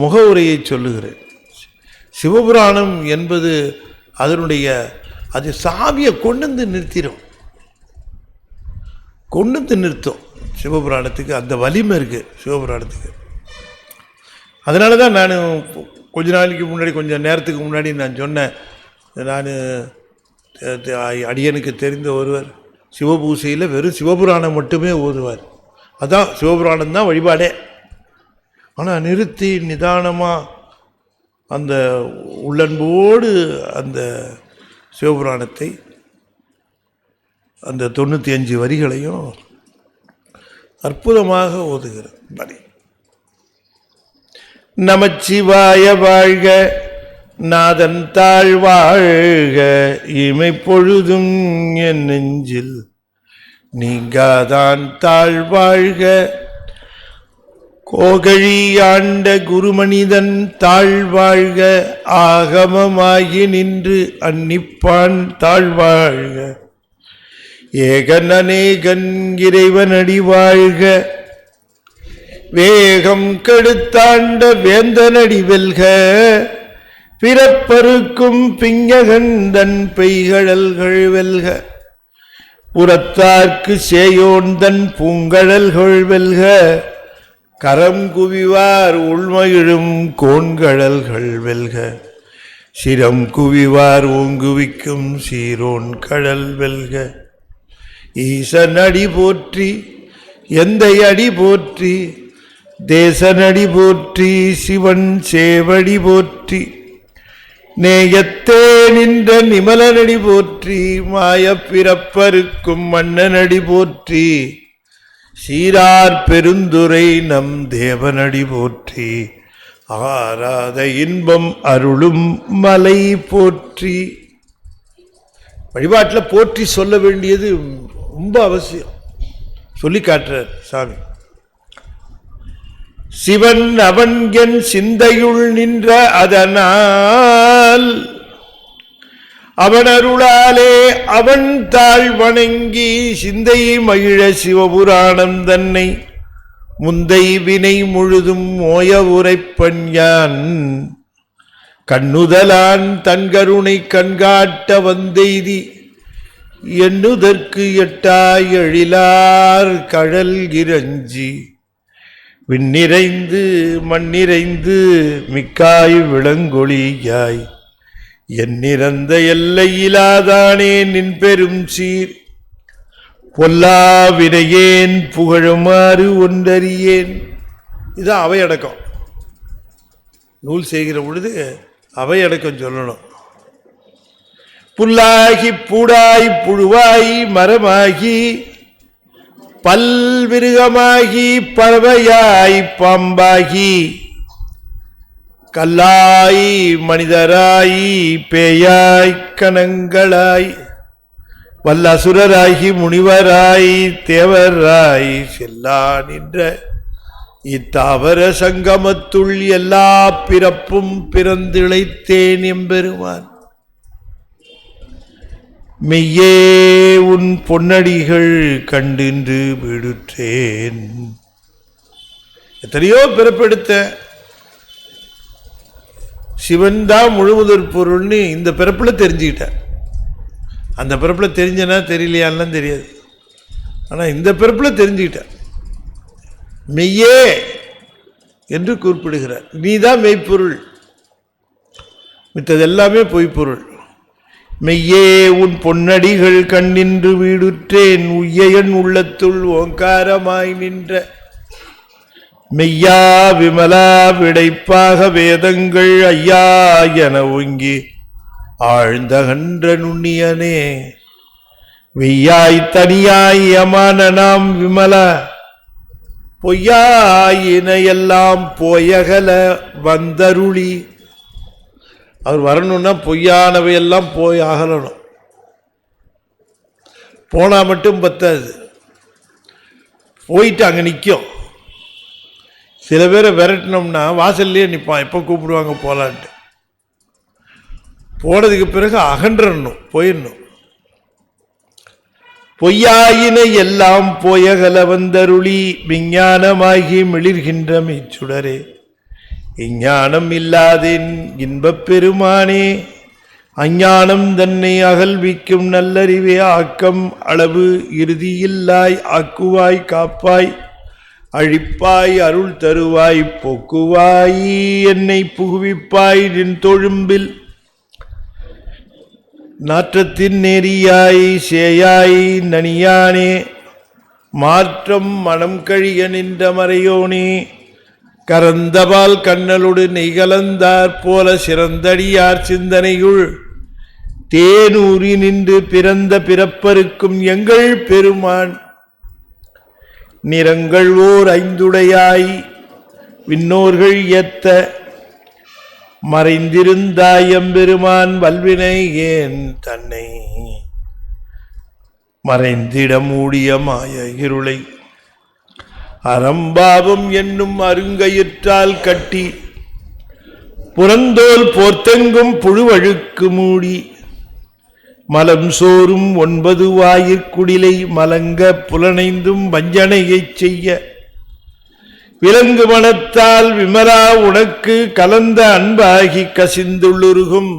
முகவுரையை சொல்லுகிறேன். சிவபுராணம் என்பது அது சாமியை கொண்டு வந்து நிறுத்திடும். கொண்டு நிறுத்தும். சிவபுராணத்துக்கு அந்த வலிமை இருக்குது சிவபுராணத்துக்கு. அதனால தான் நான் கொஞ்ச நாளைக்கு முன்னாடி, கொஞ்சம் நேரத்துக்கு முன்னாடி நான் சொன்னேன், நான் அடியனுக்கு தெரிந்த ஒருவர் சிவபூசையில் வெறும் சிவபுராணம் மட்டுமே ஓதுவார். அதான் சிவபுராணம் தான் வழிபாடே. ஆனால் நிறுத்தி நிதானமாக அந்த உள்ளன்போடு அந்த சிவபுராணத்தை, அந்த 95 வரிகளையும் அற்புதமாக ஓதுகிறார். நமச்சிவாய வாழ்க, நாதன் தாழ் வாழ்க, இமை பொழுதும் என் நெஞ்சில் நீங்காதான் தாழ் வாழ்க, கோகழி ஆண்ட குருமனிதன் தாழ் வாழ்க, ஆகமமாகி நின்று அன்னிப்பான் தாழ் வாழ்க, ஏகன் அநேகன் இறைவனடி வாழ்க, வேகம் கெடுத்தாண்ட வேந்தனடி வெல்க, பிறப்பருக்கும் பிங்ககந்தன் பெய்கழல்கள் வெல்க, புறத்தார்க்கு சேயோந்தன் பூங்கழல்கள் வெல்க, கரம் குவிவார் உள்மகிழும் கோண்கழல்கள் வெல்க, சிரம் குவிவார் ஓங்குவிக்கும் சீரோன் கடல் வெல்க, ஈசன் அடி போற்றி எந்தை அடி போற்றி, தேசனடி போற்றி சிவன் சேவடி போற்றி, நேயத்தே நின்ற நிமலனடி போற்றி, மாயப்பிறப்பருக்கும் மன்னனடி போற்றி, சீரார் பெருந்துரை நம் தேவனடி போற்றி, ஆராத இன்பம் அருளும் மலை போற்றி. வழிபாட்டில் போற்றி சொல்ல வேண்டியது ரொம்ப அவசியம். சொல்லி காட்டுறார் சாமி. சிவன் அவன் என் சிந்தையுள் நின்ற அதனால், அவன் அருளாலே அவன் தாழ் வணங்கி சிந்தை மகிழ சிவபுராணம் தன்னை முந்தை வினை முழுதும் மோய உரைப்பன் யான், கண்ணுதலான் தன் கருணை கண்காட்ட வந்தெய்தி, எண்ணுதற்கு எட்டாய் எழிலார் கடல் இறஞ்சி, விண்ணிறைந்து மண்ணிறைந்து மிக்காய் விளங்கொழியாய், எண்ணிறந்த எல்லையிலாதானே நின் பெரும் சீர், பொல்லா வினையேன் புகழுமாறு ஒன்றறியேன். இதுதான் அவையடக்கம். நூல் செய்கிற பொழுது அவையடக்கம் சொல்லணும். புல்லாகி பூடாய் புழுவாய் மரமாகி, பல்விருகமாகி பறவையாய் பாம்பாகி, கல்லாய் மனிதராய் பேயாய் கணங்களாய், வல்லசுரராகி முனிவராய் தேவராய் செல்லா நின்ற இத்தாவர சங்கமத்துள் எல்லா பிறப்பும் பிறந்திழைத்தேன் எம்பெருமான். மெய்யே உன் பொன்னடிகள் கண்டின்று விடுற்றேன். எத்தனையோ பிறப்பெடுத்த சிவன் தான் முழுமுதற் பொருள்னு இந்த பிறப்பில் தெரிஞ்சுக்கிட்டேன். அந்த பிறப்பில் தெரிஞ்சனா தெரியலையான்லாம் தெரியாது. ஆனால் இந்த பிறப்பில் தெரிஞ்சுக்கிட்டேன். மெய்யே என்று குறிப்பிடுகிறார். நீ தான் மெய்ப்பொருள், மித்தது எல்லாமே பொய்ப்பொருள். மெய்யே உன் பொன்னடிகள் கண்ணின்று வீடுற்றேன், உய்யன் உள்ளத்துள் ஓங்காரமாய் நின்ற மெய்யா விமலா விடைப்பாக வேதங்கள் ஐயா என ஓங்கி ஆழ்ந்தகன்ற நுண்ணியனே, வெய்யாய் தனியாய் யமான நாம் விமலா, பொய்யாயின எல்லாம் போயகல வந்தருளி. அவர் வரணும்னா பொய்யானவையெல்லாம் போய் அகலணும். போனால் மட்டும் பத்தாது, போயிட்டு அங்கே நிற்கும். சில பேரை விரட்டினோம்னா வாசல்லையே நிற்பான், எப்போ கூப்பிடுவாங்க போகலான்ட்டு. போனதுக்கு பிறகு அகன்றணும், போயிடணும். பொய்யாயின எல்லாம் போயகல வந்தருளி, விஞ்ஞானமாகி மிளிர்கின்ற மெய்ச்சுடரே, இஞ்ஞானம் இல்லாதேன் இன்பப் பெருமானே, அஞ்ஞானம் தன்னை அகல்விக்கும் நல்லறிவே ஆக்கம் அளவு இறுதியில்லாய் ஆக்குவாய் காப்பாய் அழிப்பாய் அருள் தருவாய் போக்குவாய் என்னை புகுவிப்பாய் நின் தொழும்பில் நாற்றத்தின் நெறியாய் சேயாய் நனியானே மாற்றம் மனம் கழிய நின்ற மறையோனே கரந்தபால் கண்ணலோடு நெய்கலந்தார் போல சிறந்தடியார் சிந்தனையுள் தேனூறி நின்று பிறந்த பிறப்பருக்கும் எங்கள் பெருமான் நிறங்கள் ஓர் ஐந்துடையாய் விண்ணோர்கள் ஏத்த மறைந்திருந்தாயம்பெருமான் வல்வினை ஏன் தன்னை மறைந்திட மூடிய மாய இருளை அறம்பாவம் என்னும் அருங்கயிற்றால் கட்டி புறந்தோல் போர்த்தெங்கும் புழுவழுக்கு மூடி மலம் சோறும் 9 வாயிற்குடிலை மலங்க புலனைந்தும் வஞ்சனையைச் செய்ய விலங்கு மனத்தால் விமலா உனக்கு கலந்த அன்பாகி கசிந்துள்ளுருகும்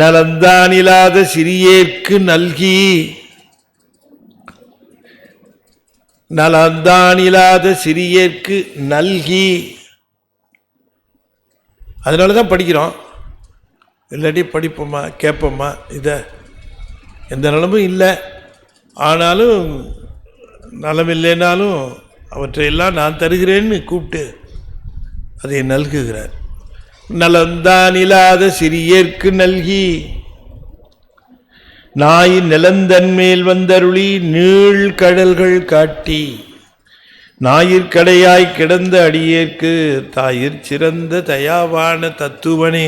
நலந்தானிலாத சிறியேற்கு நல்கி நலந்தானிலாத சிறியேற்கு நல்கி. அதனாலதான் படிக்கிறோம், இல்லாட்டி படிப்போமா கேட்போமா? இதை எந்த நலமும் இல்லை, ஆனாலும் நலம் இல்லைனாலும் அவற்றையெல்லாம் நான் தருகிறேன்னு கூப்பிட்டு அதை நல்குகிறார். நலந்தான் இல்லாத சிறியேற்கு நல்கி நாய் நிலந்தன்மேல் வந்தருளி நீள் கடல்கள் காட்டி ஞாயிற்கடையாய் கிடந்த அடியேற்கு தாயிற் சிறந்த தயாவான தத்துவனே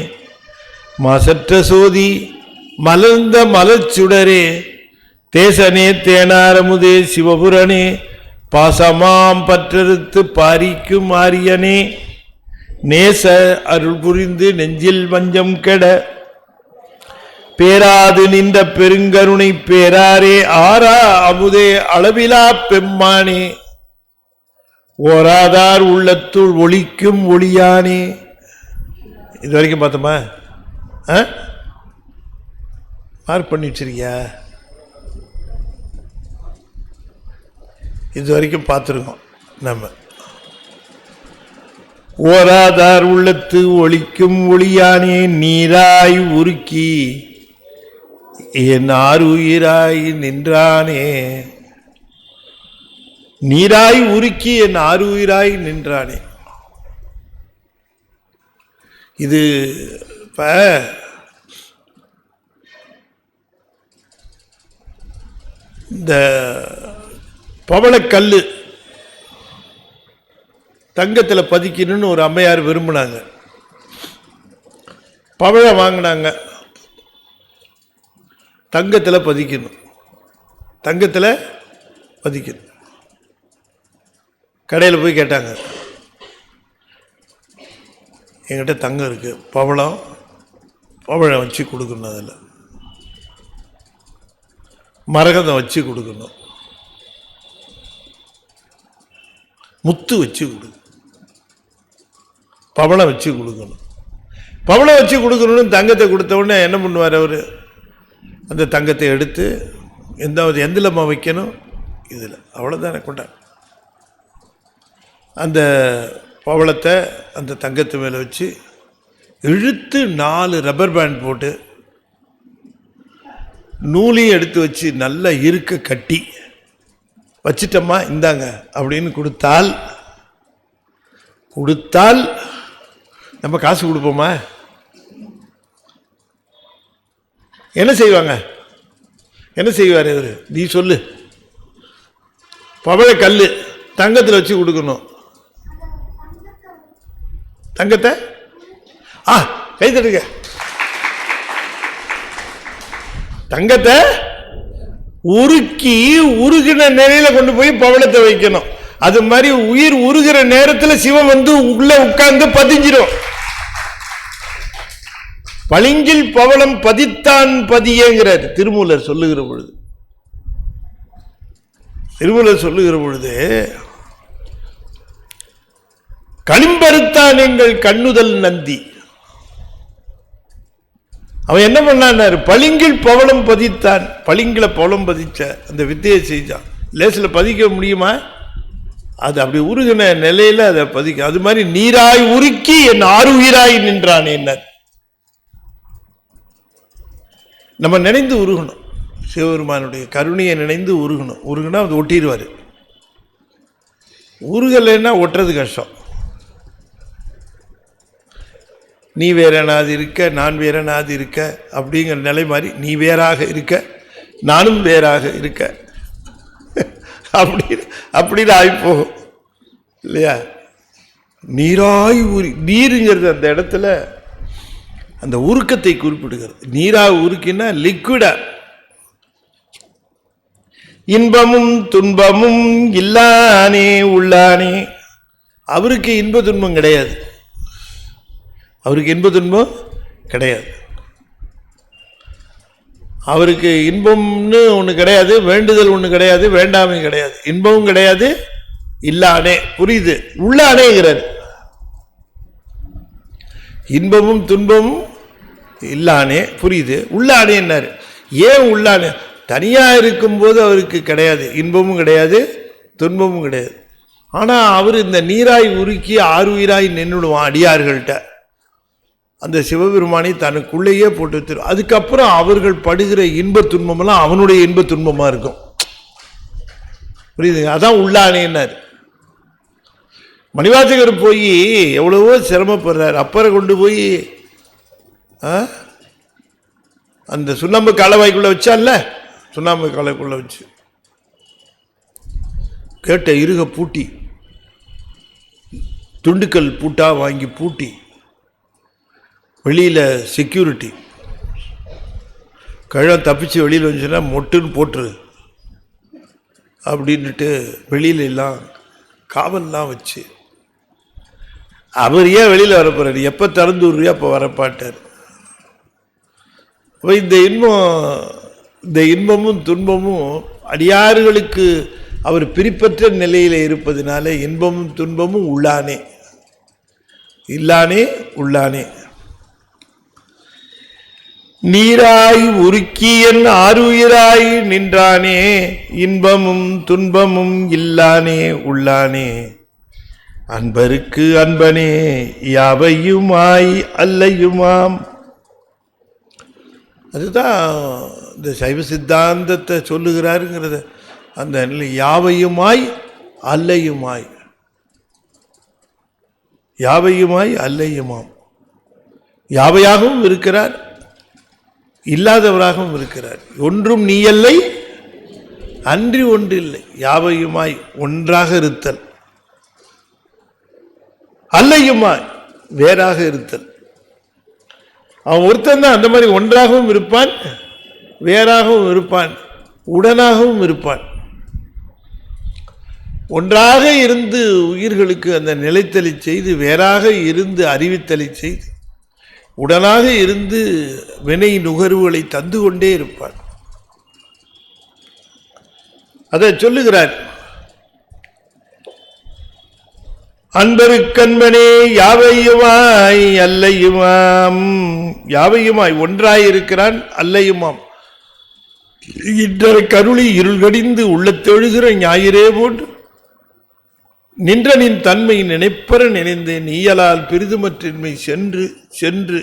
மாசற்ற சோதி மலர்ந்த மலச்சுடரே தேசனே தேனாரமுதே சிவபுரனே பாசமாம் பற்றறுத்து பாரிக்கும் ஆரியனே நேச அருள் புரிந்து நெஞ்சில் வஞ்சம் கெட பேராது நின்ற பெருங்கருணை பேராரே ஆரா அமுதே அளவிலா பெம்மானே ஓராதார் உள்ளத்துள் ஒளிக்கும் ஒளியானே. இது வரைக்கும் பார்த்தோமா? மார்க் பண்ணி வச்சிருக்கியா? இது வரைக்கும் பார்த்துருக்கோம் நம்ம. ஓராதார் உள்ளத்து ஒளிக்கும் ஒளியானே நீராய் உருக்கி என் ஆறுயிராய் நின்றானே. நீராய் உருக்கி என் ஆறுயிராய் நின்றானே. இது இப்ப இந்த பவளக்கல்லு தங்கத்தில் பதிக்கணும்னு ஒரு அம்மையார் விரும்பினாங்க. பவழம் வாங்கினாங்க, தங்கத்தில் பதிக்கணும், தங்கத்தில் பதிக்கணும். கடையில் போய் கேட்டாங்க, என்கிட்ட தங்கம் இருக்கு, பவழம் வச்சு கொடுக்கணும், அதில் மரகதம் வச்சு கொடுக்கணும், முத்து வச்சு கொடு, பவளம் வச்சு கொடுக்கணும். பவளம் வச்சு கொடுக்கணும்னு தங்கத்தை கொடுத்த உடனே என்ன பண்ணுவார் அவர்? அந்த தங்கத்தை எடுத்து எந்திலம்மா வைக்கணும், இதில் அவ்வளோதானே கொண்டார். அந்த பவளத்தை அந்த தங்கத்து மேலே வச்சு இழுத்து 4 ரப்பர் பேண்ட் போட்டு நூலையும் எடுத்து வச்சு நல்லா இருக்க கட்டி வச்சிட்டம்மா இந்தாங்க அப்படின்னு கொடுத்தால் நம்ம காசு கொடுப்போமா? என்ன செய்வாங்க? என்ன செய்வார் இவர்? நீ சொல்லு. பவழ கல் தங்கத்தில் வச்சு கொடுக்கணும். தங்கத்தை கை தட்டுங்க. தங்கத்தை உருக்கி உருகின நிலையில கொண்டு போய் பவளத்தை வைக்கணும். அது மாதிரி உயிர் உருகிற நேரத்தில் சிவம் வந்து உள்ள உட்கார்ந்து பதிஞ்சிடும். பளிங்கில் பவளம் பதித்தான் பதியேங்கிறார் திருமூலர் சொல்லுகிற பொழுது களிம்பருத்தான் எங்கள் கண்ணுதல் நந்தி. அவன் என்ன பண்ணான்னாரு, பளிங்கில் பவளம் பதித்தான். பளிங்கில பவளம் பதிச்ச அந்த வித்தையை செஞ்சான். லேசில் பதிக்க முடியுமா? அது அப்படி உருகின நிலையில அதை பதிக்க. அது மாதிரி நீராய் உருக்கி என் ஆறுயிராய் நின்றான். என்ன நம்ம நினைந்து உருகணும், சிவபெருமானுடைய கருணையை நினைந்து உருகணும். உருகுனா அது ஒட்டிடுவார். உருகலைன்னா ஒட்டுறது கஷ்டம். நீ வேறனாது இருக்க, நான் வேறனாது இருக்க அப்படிங்கிற நிலை மாதிரி, நீ வேறாக இருக்க, நானும் வேறாக இருக்க அப்படின்னு ஆகிப்போகும் இல்லையா? நீராய் உரி, நீருங்கிறது அந்த இடத்துல அந்த உருக்கத்தை குறிப்பிடுகிறது. நீராக உருக்கினா லிக்விடா. இன்பமும் துன்பமும் இல்லானே உள்ளானே. அவருக்கு இன்ப துன்பம் கிடையாது. அவருக்கு இன்ப துன்பம் கிடையாது. அவருக்கு இன்பம்னு ஒன்று கிடையாது, வேண்டுதல் ஒன்று கிடையாது, வேண்டாமை கிடையாது, இன்பமும் கிடையாது, இல்லானே. புரியுது? உள்ளானேங்கிறார். இன்பமும் துன்பமும் இல்லானே, புரியுது? உள்ளானேன்னாரு. ஏன் உள்ளானே? தனியாக இருக்கும்போது அவருக்கு கிடையாது, இன்பமும் கிடையாது, துன்பமும் கிடையாது. ஆனால் அவர் இந்த நீராய் உருக்கி ஆறுயிராய் நின்றுடுவான் அடியார்கள்ட்ட. அந்த சிவபெருமானை தனக்குள்ளேயே போட்டு வச்சிடும். அதுக்கப்புறம் அவர்கள் படுகிற இன்ப துன்பமெல்லாம் அவனுடைய இன்ப துன்பமாக இருக்கும். புரியுதுங்க? அதான் உள்ளானேன்னார். மணிவாசகர் போய் எவ்வளவோ சிரமப்படுறார். அப்பரை கொண்டு போய் அந்த சுண்ணாம்பு காலவாய்க்குள்ளே வச்சால, சுண்ணாம்பு காலவாய்க்குள்ளே வச்சு கேட்ட இருக பூட்டி, துண்டுக்கல் பூட்டா வாங்கி பூட்டி, வெளியில் செக்யூரிட்டி, கழகம் தப்பிச்சு வெளியில் வந்துச்சுன்னா மொட்டுன்னு போட்டுரு அப்படின்ட்டு வெளியில எல்லாம் காவல்லாம் வச்சு, அவர் ஏன் வெளியில் வரப்போறாரு? எப்போ திறந்து விடுறியா அப்போ வரப்பாட்டார். இந்த இன்பமும் துன்பமும் அடியார்களுக்கு அவர் பிரிப்பற்ற நிலையில் இருப்பதனால இன்பமும் துன்பமும் உள்ளானே, இல்லானே, உள்ளானே. நீராய் உருக்கி என் ஆறுயிராய் நின்றானே, இன்பமும் துன்பமும் இல்லானே, உள்ளானே. அன்பருக்கு அன்பனே, யாவையுமாய் அல்லையுமாம். அதுதான் இந்த சைவ சித்தாந்தத்தை சொல்லுகிறாருங்கிறத. அந்த நிலை யாவையுமாய் அல்லையுமாய், யாவையுமாய் அல்லையுமாம். யாவையாகவும் இருக்கிறார், இல்லாதவராகவும் இருக்கிறார். ஒன்றும் நீ அல்லை, அன்றி ஒன்று இல்லை. யாவையுமாய் ஒன்றாக இருத்தல், அல்லையுமாய் வேறாக இருத்தல். அவன் ஒருத்தன் தான் அந்த மாதிரி ஒன்றாகவும் இருப்பான், வேறாகவும் இருப்பான், உடனாகவும் இருப்பான். ஒன்றாக இருந்து உயிர்களுக்கு அந்த நிலைத்தலை செய்து, வேறாக இருந்து அறிவித்தலை செய்து, உடனாக இருந்து வினை நுகர்வுகளை தந்து கொண்டே இருப்பான். அதை சொல்லுகிறார். அன்பருக்கன்பனே, யாவையுமாய் அல்லையுமாம். யாவையுமாய் ஒன்றாயிருக்கிறான், அல்லையுமாம். இன்றரை கருளி இருள் கடிந்து உள்ளத்தெழுகிற ஞாயிறே போன்று நின்ற நின் தன்மை நினைப்பற நினைந்தேன். நீயலால் பெரிதுமற்றின்மை சென்று சென்று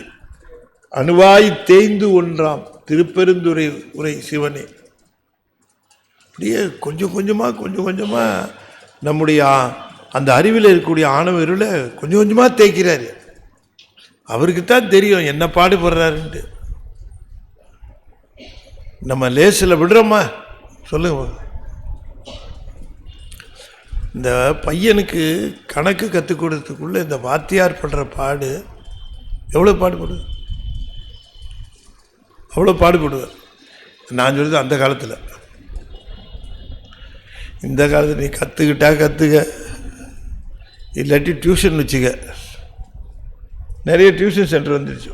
அணுவாய் தேய்ந்து ஒன்றாம் திருப்பெருந்துரை உரை சிவனே. அப்படியே கொஞ்சம் கொஞ்சமாக நம்முடைய அந்த அறிவில் இருக்கக்கூடிய ஆணவ இருளை கொஞ்சம் கொஞ்சமாக தேய்க்கிறாரு. அவருக்குத்தான் தெரியும் என்ன பாடுபடுறாருன்ட்டு. நம்ம லேசில் விடுறோமா? சொல்லுங்க. இந்த பையனுக்கு கணக்கு கற்றுக் கொடுத்ததுக்குள்ளே இந்த வாத்தியார் பண்ணுற பாடு எவ்வளோ பாடுபடுது, அவ்வளோ பாடுபடுவார். நான் சொல்கிறது அந்த காலத்தில். இந்த காலத்தில் நீ கற்றுக்கிட்டா கற்றுக்க, இல்லாட்டி டியூஷன் வச்சுக்க. நிறைய டியூஷன் சென்டர் வந்துடுச்சு.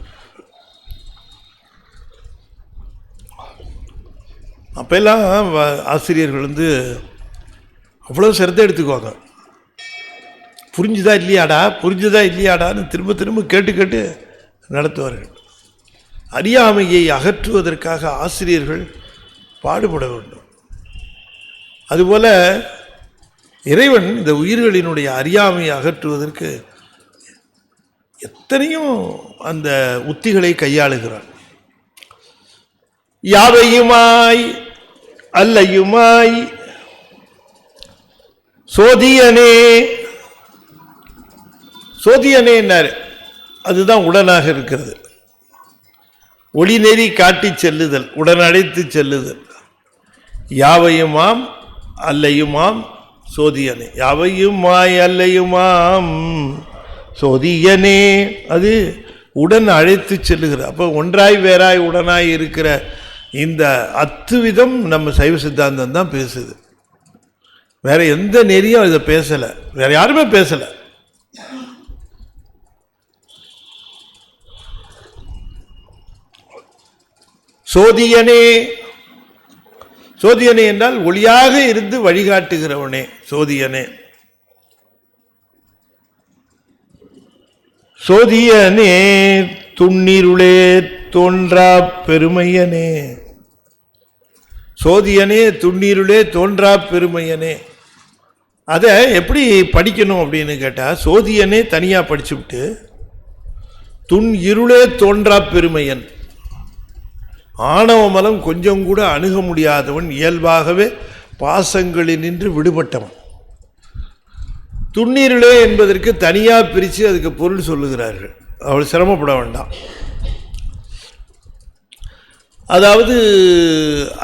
அப்போல்லாம் ஆசிரியர்கள் அவ்வளோ சிரத்தை எடுத்துக்குவாங்க. புரிஞ்சுதா இல்லையாடான்னு திரும்ப திரும்ப கேட்டு நடத்துவார்கள். அறியாமையை அகற்றுவதற்காக ஆசிரியர்கள் பாடுபட வேண்டும். அதுபோல இறைவன் இந்த உயிர்களினுடைய அறியாமையை அகற்றுவதற்கு எத்தனையோ அந்த உத்திகளை கையாளுகிறான். யாவையுமாய் அல்லையுமாய் சோதியனே. சோதியனே என்னாரு? அதுதான் உடனாக இருக்கிறது. ஒளி நெறி காட்டி செல்லுதல், உடனடைத்து செல்லுதல். யாவையுமாம் அல்லையுமாம் சோதியனே. யாவையுமாய் அல்லையுமாம் சோதியனே, அது உடன் அழைத்து செல்லுகிற. அப்போ ஒன்றாய் வேறாய் உடனாய் இருக்கிற இந்த அத்துவிதம் நம்ம சைவ சித்தாந்தம் தான் பேசுது. வேற எந்த நெறியும் இதை பேசல, வேற யாருமே பேசல. சோதியனே. சோதியனே என்றால் ஒளியாக இருந்து வழிகாட்டுகிறவனே சோதியனே. சோதியனே துண்ணீருளே தோன்றா பெருமையனே. சோதியனே துண்ணீருளே தோன்றா பெருமையனே. அதை எப்படி படிக்கணும் அப்படின்னு கேட்டால், சோதியனே தனியாக படிச்சுவிட்டு துன் இருளே தோன்றா பெருமையன். ஆணவ மலம் கொஞ்சம் கூட அணுக முடியாதவன், இயல்பாகவே பாசங்களில் நின்று விடுபட்டவன். துண்ணீரிலே என்பதற்கு தனியாக பிரித்து அதுக்கு பொருள் சொல்லுகிறார்கள். அவள் சிரமப்பட வேண்டாம். அதாவது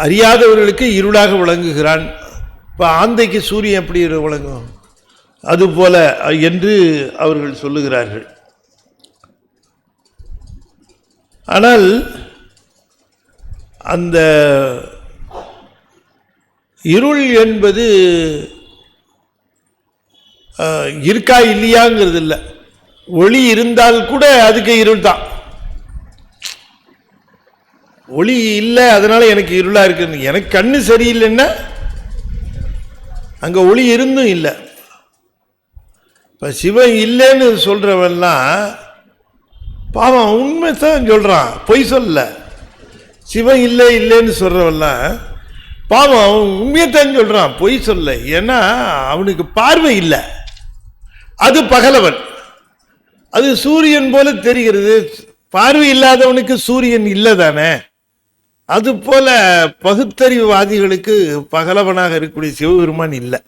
அறியாதவர்களுக்கு இருளாக விளங்குகிறான். இப்போ ஆந்தைக்கு சூரியன் எப்படி விளங்கும், அதுபோல என்று அவர்கள் சொல்லுகிறார்கள். ஆனால் அந்த இருள் என்பது இருக்கா இல்லையாங்கிறது இல்லை. ஒளி இருந்தால் கூட அதுக்கு இருள் தான். ஒளி இல்லை அதனால எனக்கு இருளா இருக்குன்னு, எனக்கு கண்ணு சரியில்லைன்னா அங்க ஒளி இருந்தும் இல்லை. இப்ப சிவன் இல்லைன்னு சொல்றவெல்லாம் பாவம் உண்மை தான் சொல்றான், பொய் சொல்ல. சிவன் இல்லை இல்லைன்னு சொல்றவெல்லாம் பாவம் அவன் உண்மையத்தான் சொல்றான், பொய் சொல்ல. ஏன்னா அவனுக்கு பார்வை இல்லை, அது பகலவன், அது சூரியன் போல தெரிகிறது. பார்வை இல்லாதவனுக்கு சூரியன் இல்லை தானே. அது போல பகுத்தறிவுவாதிகளுக்கு பகலவனாக இருக்கக்கூடிய சிவபெருமான் இல்லை.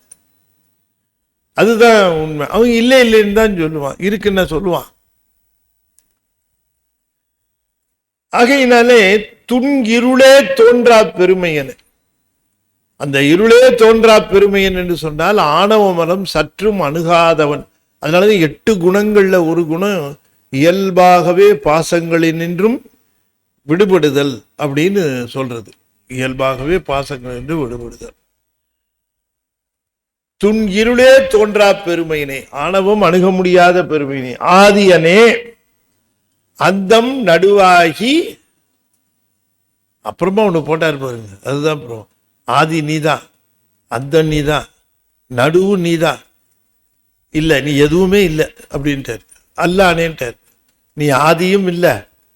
அதுதான் உண்மை. அவன் இல்லை இல்லைன்னு தான் சொல்லுவான், இருக்குன்னா சொல்லுவான். ஆகையினாலே துன் இருளே தோன்றா பெருமையன். அந்த இருளே தோன்றா பெருமையன் என்று சொன்னால் ஆணவ மலம் சற்றும் அணுகாதவன். அதனாலதான் 8 குணங்கள்ல ஒரு குணம் இயல்பாகவே பாசங்களினின்றும் விடுபடுதல் அப்படின்னு சொல்றது. இயல்பாகவே பாசங்கள் என்று விடுபடுதல். துன் இருளே தோன்றா பெருமையினே, ஆணவம் அணுக முடியாத பெருமையினே. ஆதியனே அந்தம் நடுவாகி. அப்புறமா ஒன்று போட்டார் பாருங்க, அதுதான் அப்புறம். ஆதி நீதான், அந்தம் நீதான், நடுவு நீதான், இல்லை நீ எதுவுமே இல்லை அப்படின்ட்டார். அல்லானேன்ட்டார். நீ ஆதியும் இல்லை,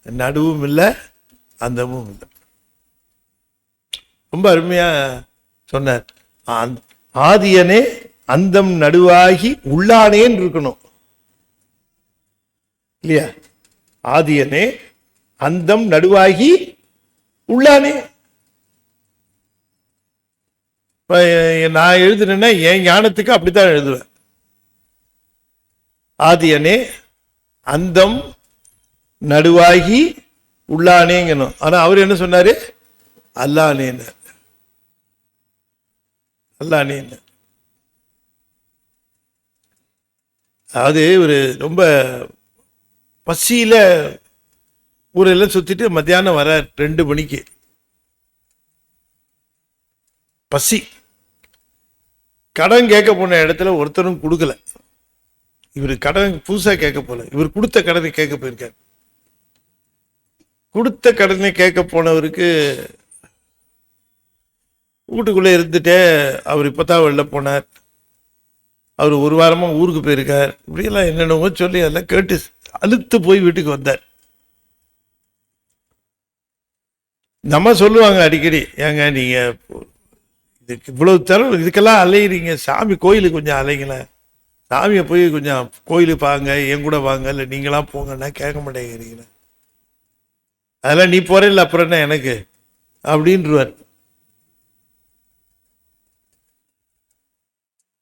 நடுவும் இல்லை, அந்தமும் இல்லை. ரொம்ப அருமையா சொன்னார். ஆதியனே அந்தம் நடுவாகி உள்ளானேன்னு இருக்கணும் இல்லையா? ஆதியனே அந்தம் நடுவாகி உள்ளானே. நான் எழுதுனேன்னா என் ஞானத்துக்கு அப்படித்தான் எழுதுவேன். ஆதியனே அந்தம் நடுவாகி உள்ளானேங்கணும். ஆனா அவர் என்ன சொன்னாரு? அல்லானேன்னு. அல்லானேன்னு. அதாவது ஒரு ரொம்ப பசியில ஊரெல்லாம் சுத்திட்டு மத்தியானம் வர 2 மணிக்கு பசி. கடன் கேட்க போன இடத்துல ஒருத்தரும் கொடுக்கல. இவர் கடன் புதுசா கேட்க போல, இவர் கொடுத்த கடனை கேட்க போயிருக்காரு. கொடுத்த கடனை கேட்க போனவருக்கு வீட்டுக்குள்ளே இருந்துட்டே அவர் இப்போதான் வெளில போனார். அவர் 1 வாரமா ஊருக்கு போயிருக்கார். இப்படியெல்லாம் என்னென்னவோ சொல்லி அதெல்லாம் கேட்டு அழுத்து போய் வீட்டுக்கு வந்தார். நம்ம சொல்லுவாங்க அடிக்கடி, ஏங்க நீங்க இதுக்கு இவ்வளவு தரம் இதுக்கெல்லாம் அலையிறீங்க, சாமி கோயிலுக்கு கொஞ்சம் அலைங்களேன், சாமியை போய் கொஞ்சம் கோயிலுக்கு வாங்க, என் கூட வாங்க, இல்லை நீங்களாம் போங்கன்னா கேட்க மாட்டேங்கிறீங்களே, அதெல்லாம் நீ போறேன் அப்புறம் என்ன எனக்கு அப்படின்றார்.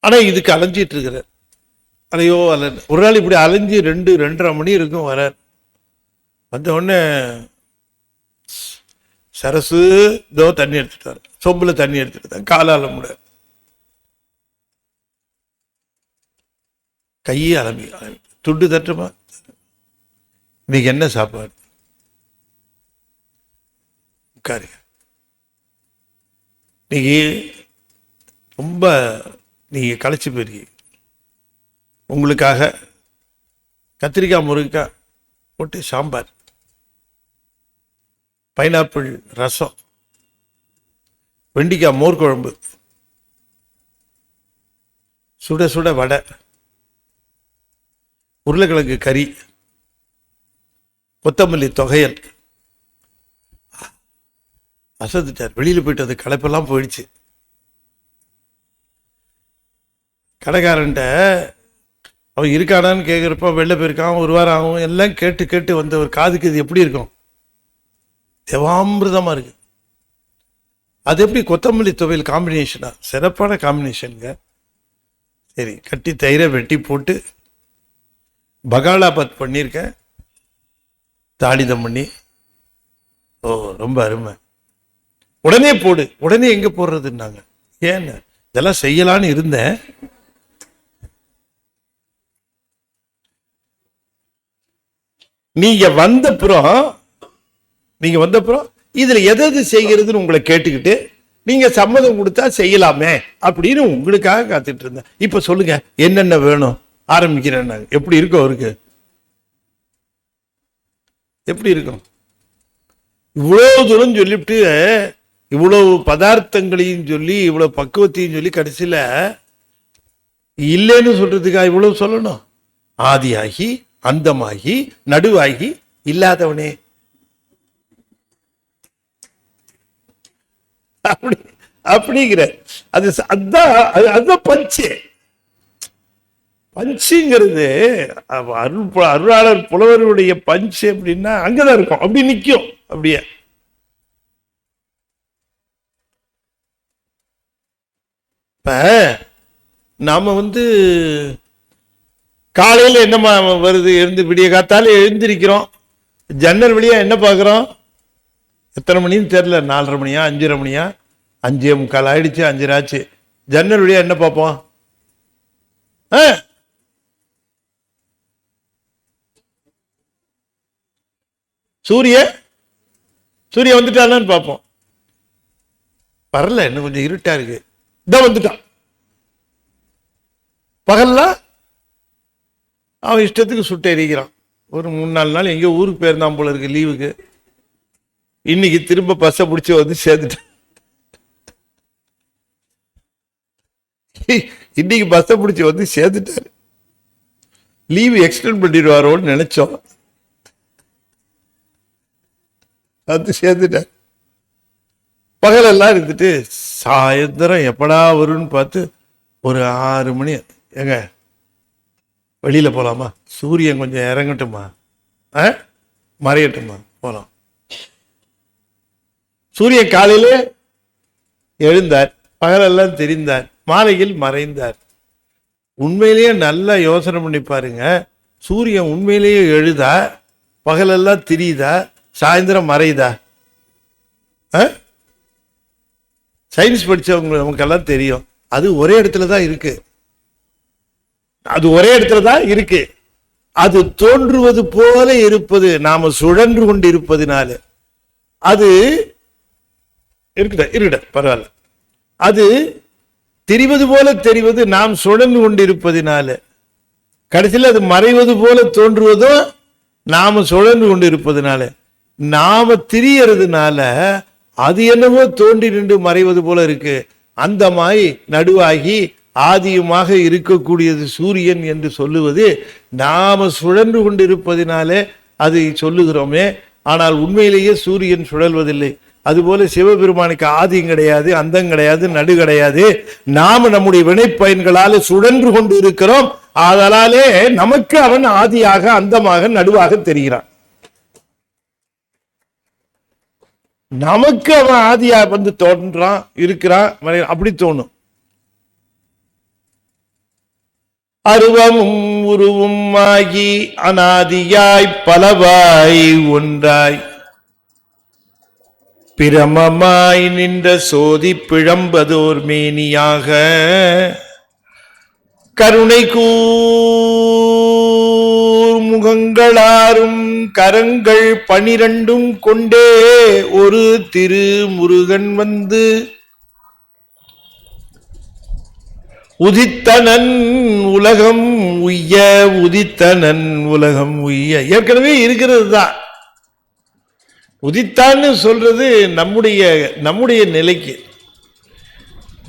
ஆனா இதுக்கு அலைஞ்சிட்டு இருக்கிறார். அலையோ அல்ல, ஒரு நாள் இப்படி அலைஞ்சு 2-2:30 மணி இருக்கும் வரார். வந்த உடனே சரசு தோ தண்ணி எடுத்துட்டார், சொம்புல தண்ணி எடுத்துட்டு காலால முட கையே அலம்பி துண்டு தட்டுமா, இன்னைக்கு என்ன சாப்பாடு, உட்காருங்க, இன்னைக்கு ரொம்ப நீங்க களைச்சு போயிருக்கீங்க, உங்களுக்காக கத்திரிக்காய் முருங்கைக்காய் போட்டு சாம்பார், பைனாப்பிள் ரசம், வெண்டிக்காய் மோர் குழம்பு, சுட சுட வடை, உருளைக்கிழங்கு கறி, கொத்தமல்லி தொகையல். அசந்துட்டார். வெளியில் போயிட்டு அது களைப்பெல்லாம் போயிடுச்சு. கடைக்காரன்ட்ட அவன் இருக்கானான்னு கேட்குறப்ப வெளில போயிருக்கான், ஒரு வாரம் ஆகும், எல்லாம் கேட்டு கேட்டு வந்த ஒரு காதுக்கு இது எப்படி இருக்கும், தேவாமிர்தமாக இருக்கு. அது எப்படி கொத்தமல்லி துவையல் காம்பினேஷனா, சிறப்பான காம்பினேஷனுங்க. சரி, கட்டி தயிரை வெட்டி போட்டு பகாலாபாத் பண்ணியிருக்கேன், தாளிதம் பண்ணி. ஓ ரொம்ப அருமை, உடனே போடு. உடனே எங்க போடுறதுன்னாங்க. ஏன்னு இதெல்லாம் செய்யலான்னு இருந்தேன், நீங்க வந்தப்புறம் இதுல எது செய்கிறதுன்னு உங்களை கேட்டுக்கிட்டு நீங்க சம்மதம் கொடுத்தா செய்யலாமே அப்படின்னு உங்களுக்காக காத்துட்டு இருந்தேன். இப்ப சொல்லுங்க என்னென்ன வேணும், ஆரம்பிக்கிறேன். எப்படி இருக்கும் அவருக்கு, எப்படி இருக்கும்? இவ்வளவு தூரம் சொல்லிவிட்டு இவ்வளவு பதார்த்தங்களையும் சொல்லி இவ்வளவு பக்குவத்தையும் சொல்லி கடைசியில இல்லைன்னு சொல்றதுக்கா இவ்வளவு சொல்லணும்? ஆதியாகி அந்தமாகி நடுவாகி இல்லாதவனே, அப்படிங்கிற அதுதான் பஞ்சுங்கிறது. அருளாளர் புலவருடைய பஞ்சு அப்படின்னா அங்கதான் இருக்கும், அப்படி நிற்கும். அப்படியே இப்ப நாம காலையில என்னமா வருது, எழுந்து விடிய காத்தால எழுந்திருக்கிறோம், ஜன்னல் வழியா என்ன பார்க்குறோம், எத்தனை மணின்னு தெரியல, 4:30 மணியா 5:30 மணியா, 5:45 ஆயிடுச்சு, 5:30 ஆச்சு. ஜன்னல் வழியா என்ன பார்ப்போம், சூரிய வந்துட்டான்னு பார்ப்போம். வரல, இன்னும் கொஞ்சம் இருட்டா இருக்கு, இதான் வந்துட்டான். பகல்லாம் அவன் இஷ்டத்துக்கு சுட்டு எரிக்கிறான். ஒரு 3-4 நாள் எங்கேயோ ஊருக்கு போயிருந்தான் போல இருக்கு லீவுக்கு, இன்னைக்கு திரும்ப பஸ்ஸை பிடிச்சி வந்து சேர்ந்துட்டான். இன்னைக்கு பஸ்ஸை பிடிச்சி வந்து சேர்ந்துட்டாரு. லீவு எக்ஸ்டெண்ட் பண்ணிடுவாரோன்னு நினைச்சோம், அது சேர்ந்துட்டார். பகலெல்லாம் இருந்துட்டு சாயந்தரம் எப்படா வரும்னு பார்த்து ஒரு 6 மணி, ஏங்க வெளியில போலாமா, சூரியன் கொஞ்சம் இறங்கட்டுமா, மறையட்டுமா, போலாம். சூரியன் காலையில எழுந்தார், பகலெல்லாம் தெரிந்தார், மாலையில் மறைந்தார். உண்மையிலேயே நல்லா யோசனை பண்ணி பாருங்க, சூரியன் உண்மையிலேயே எழுதா, பகலெல்லாம் தெரியுதா, சாயந்தரம் மறையுதா? சயின்ஸ் படிச்சவங்க நமக்கெல்லாம் தெரியும், அது ஒரே இடத்துல தான் இருக்கு, அது ஒரே இடத்துல தான் இருக்கு. அது தோன்றுவது போல இருப்பது நாம சுழன்று கொண்டு இருப்பதினால, அது இருக்கட்ட பரவாயில்ல, அது தெரிவது போல தெரிவது நாம் சுழன்று கொண்டு இருப்பதினால, கடைசியில் அது மறைவது போல தோன்றுவதோ நாம சுழன்று கொண்டு இருப்பதினால, நாம திரியறதுனால அது என்னவோ தோன்றி நின்று மறைவது போல இருக்கு. அந்த மாதிரி நடுவாகி ஆதியுமாக இருக்கக்கூடியது சூரியன் என்று சொல்லுவது நாம சுழன்று கொண்டு இருப்பதினாலே அதை சொல்லுகிறோமே, ஆனால் உண்மையிலேயே சூரியன் சுழல்வதில்லை. அதுபோல சிவபெருமானுக்கு ஆதியும் கிடையாது, அந்தம் கிடையாது, நடு கிடையாது. நாம நம்முடைய வினைப்பயன்களால் சுழன்று கொண்டு இருக்கிறோம். அதனாலே நமக்கு அவன் ஆதியாக, அந்தமாக, நடுவாக தெரிகிறான். நமக்கு அவன் ஆதியாக வந்து தோன்றான், இருக்கிறான், அப்படி தோணும். அருவமும் உருவும் ஆகி அனாதியாய் பலவாய் ஒன்றாய் பிரமமாய் நின்ற சோதி பிழம்பதோர் மேனியாக கருணை கூர் முகங்களாரும் கரங்கள் 12 கொண்டே ஒரு திரு முருகன் வந்து உதித்தனன் உலகம் உய்ய, உதித்தனன் உலகம் உய்ய. ஏற்கனவே இருக்கிறது தான். உதித்தான்னு சொல்றது நம்முடைய நிலைக்கு.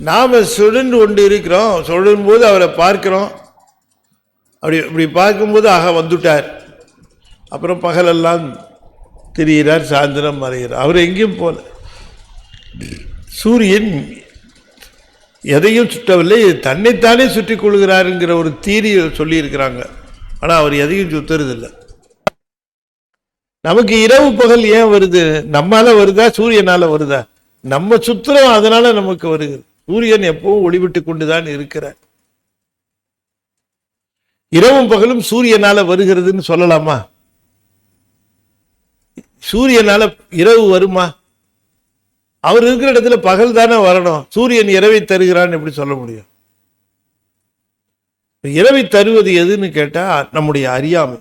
நாம சுழன்று கொண்டு இருக்கிறோம். சுழலும் போது அவரை பார்க்கிறோம். இப்படி பார்க்கும்போது வந்துட்டார். அப்புறம் பகலெல்லாம் திரிகிறார், சாயந்தரம் மறைகிறார். அவர் எங்கேயும் போல. சூரியன் எதையும் சுற்றவில்லை, தன்னைத்தானே சுற்றி கொள்கிறாருங்கிற ஒரு தீரி சொல்லி இருக்கிறாங்க. ஆனா அவர் எதையும் சுத்துறதில்லை. நமக்கு இரவு பகல் ஏன் வருது? நம்மால வருதா, சூரியனால வருதா? நம்ம சுத்திரம், அதனால நமக்கு வருகிறது. சூரியன் எப்பவும் ஒளிவிட்டு கொண்டுதான் இருக்கிறார். இரவும் பகலும் சூரியனால வருகிறதுன்னு சொல்லலாமா? சூரியனால இரவு வருமா? அவர் இருக்கிற இடத்துல பகல் தானே வரணும். சூரியன் இரவை தருகிறான்னு எப்படி சொல்ல முடியும்? இரவை தருவது எதுன்னு கேட்டா நம்முடைய அறியாமை.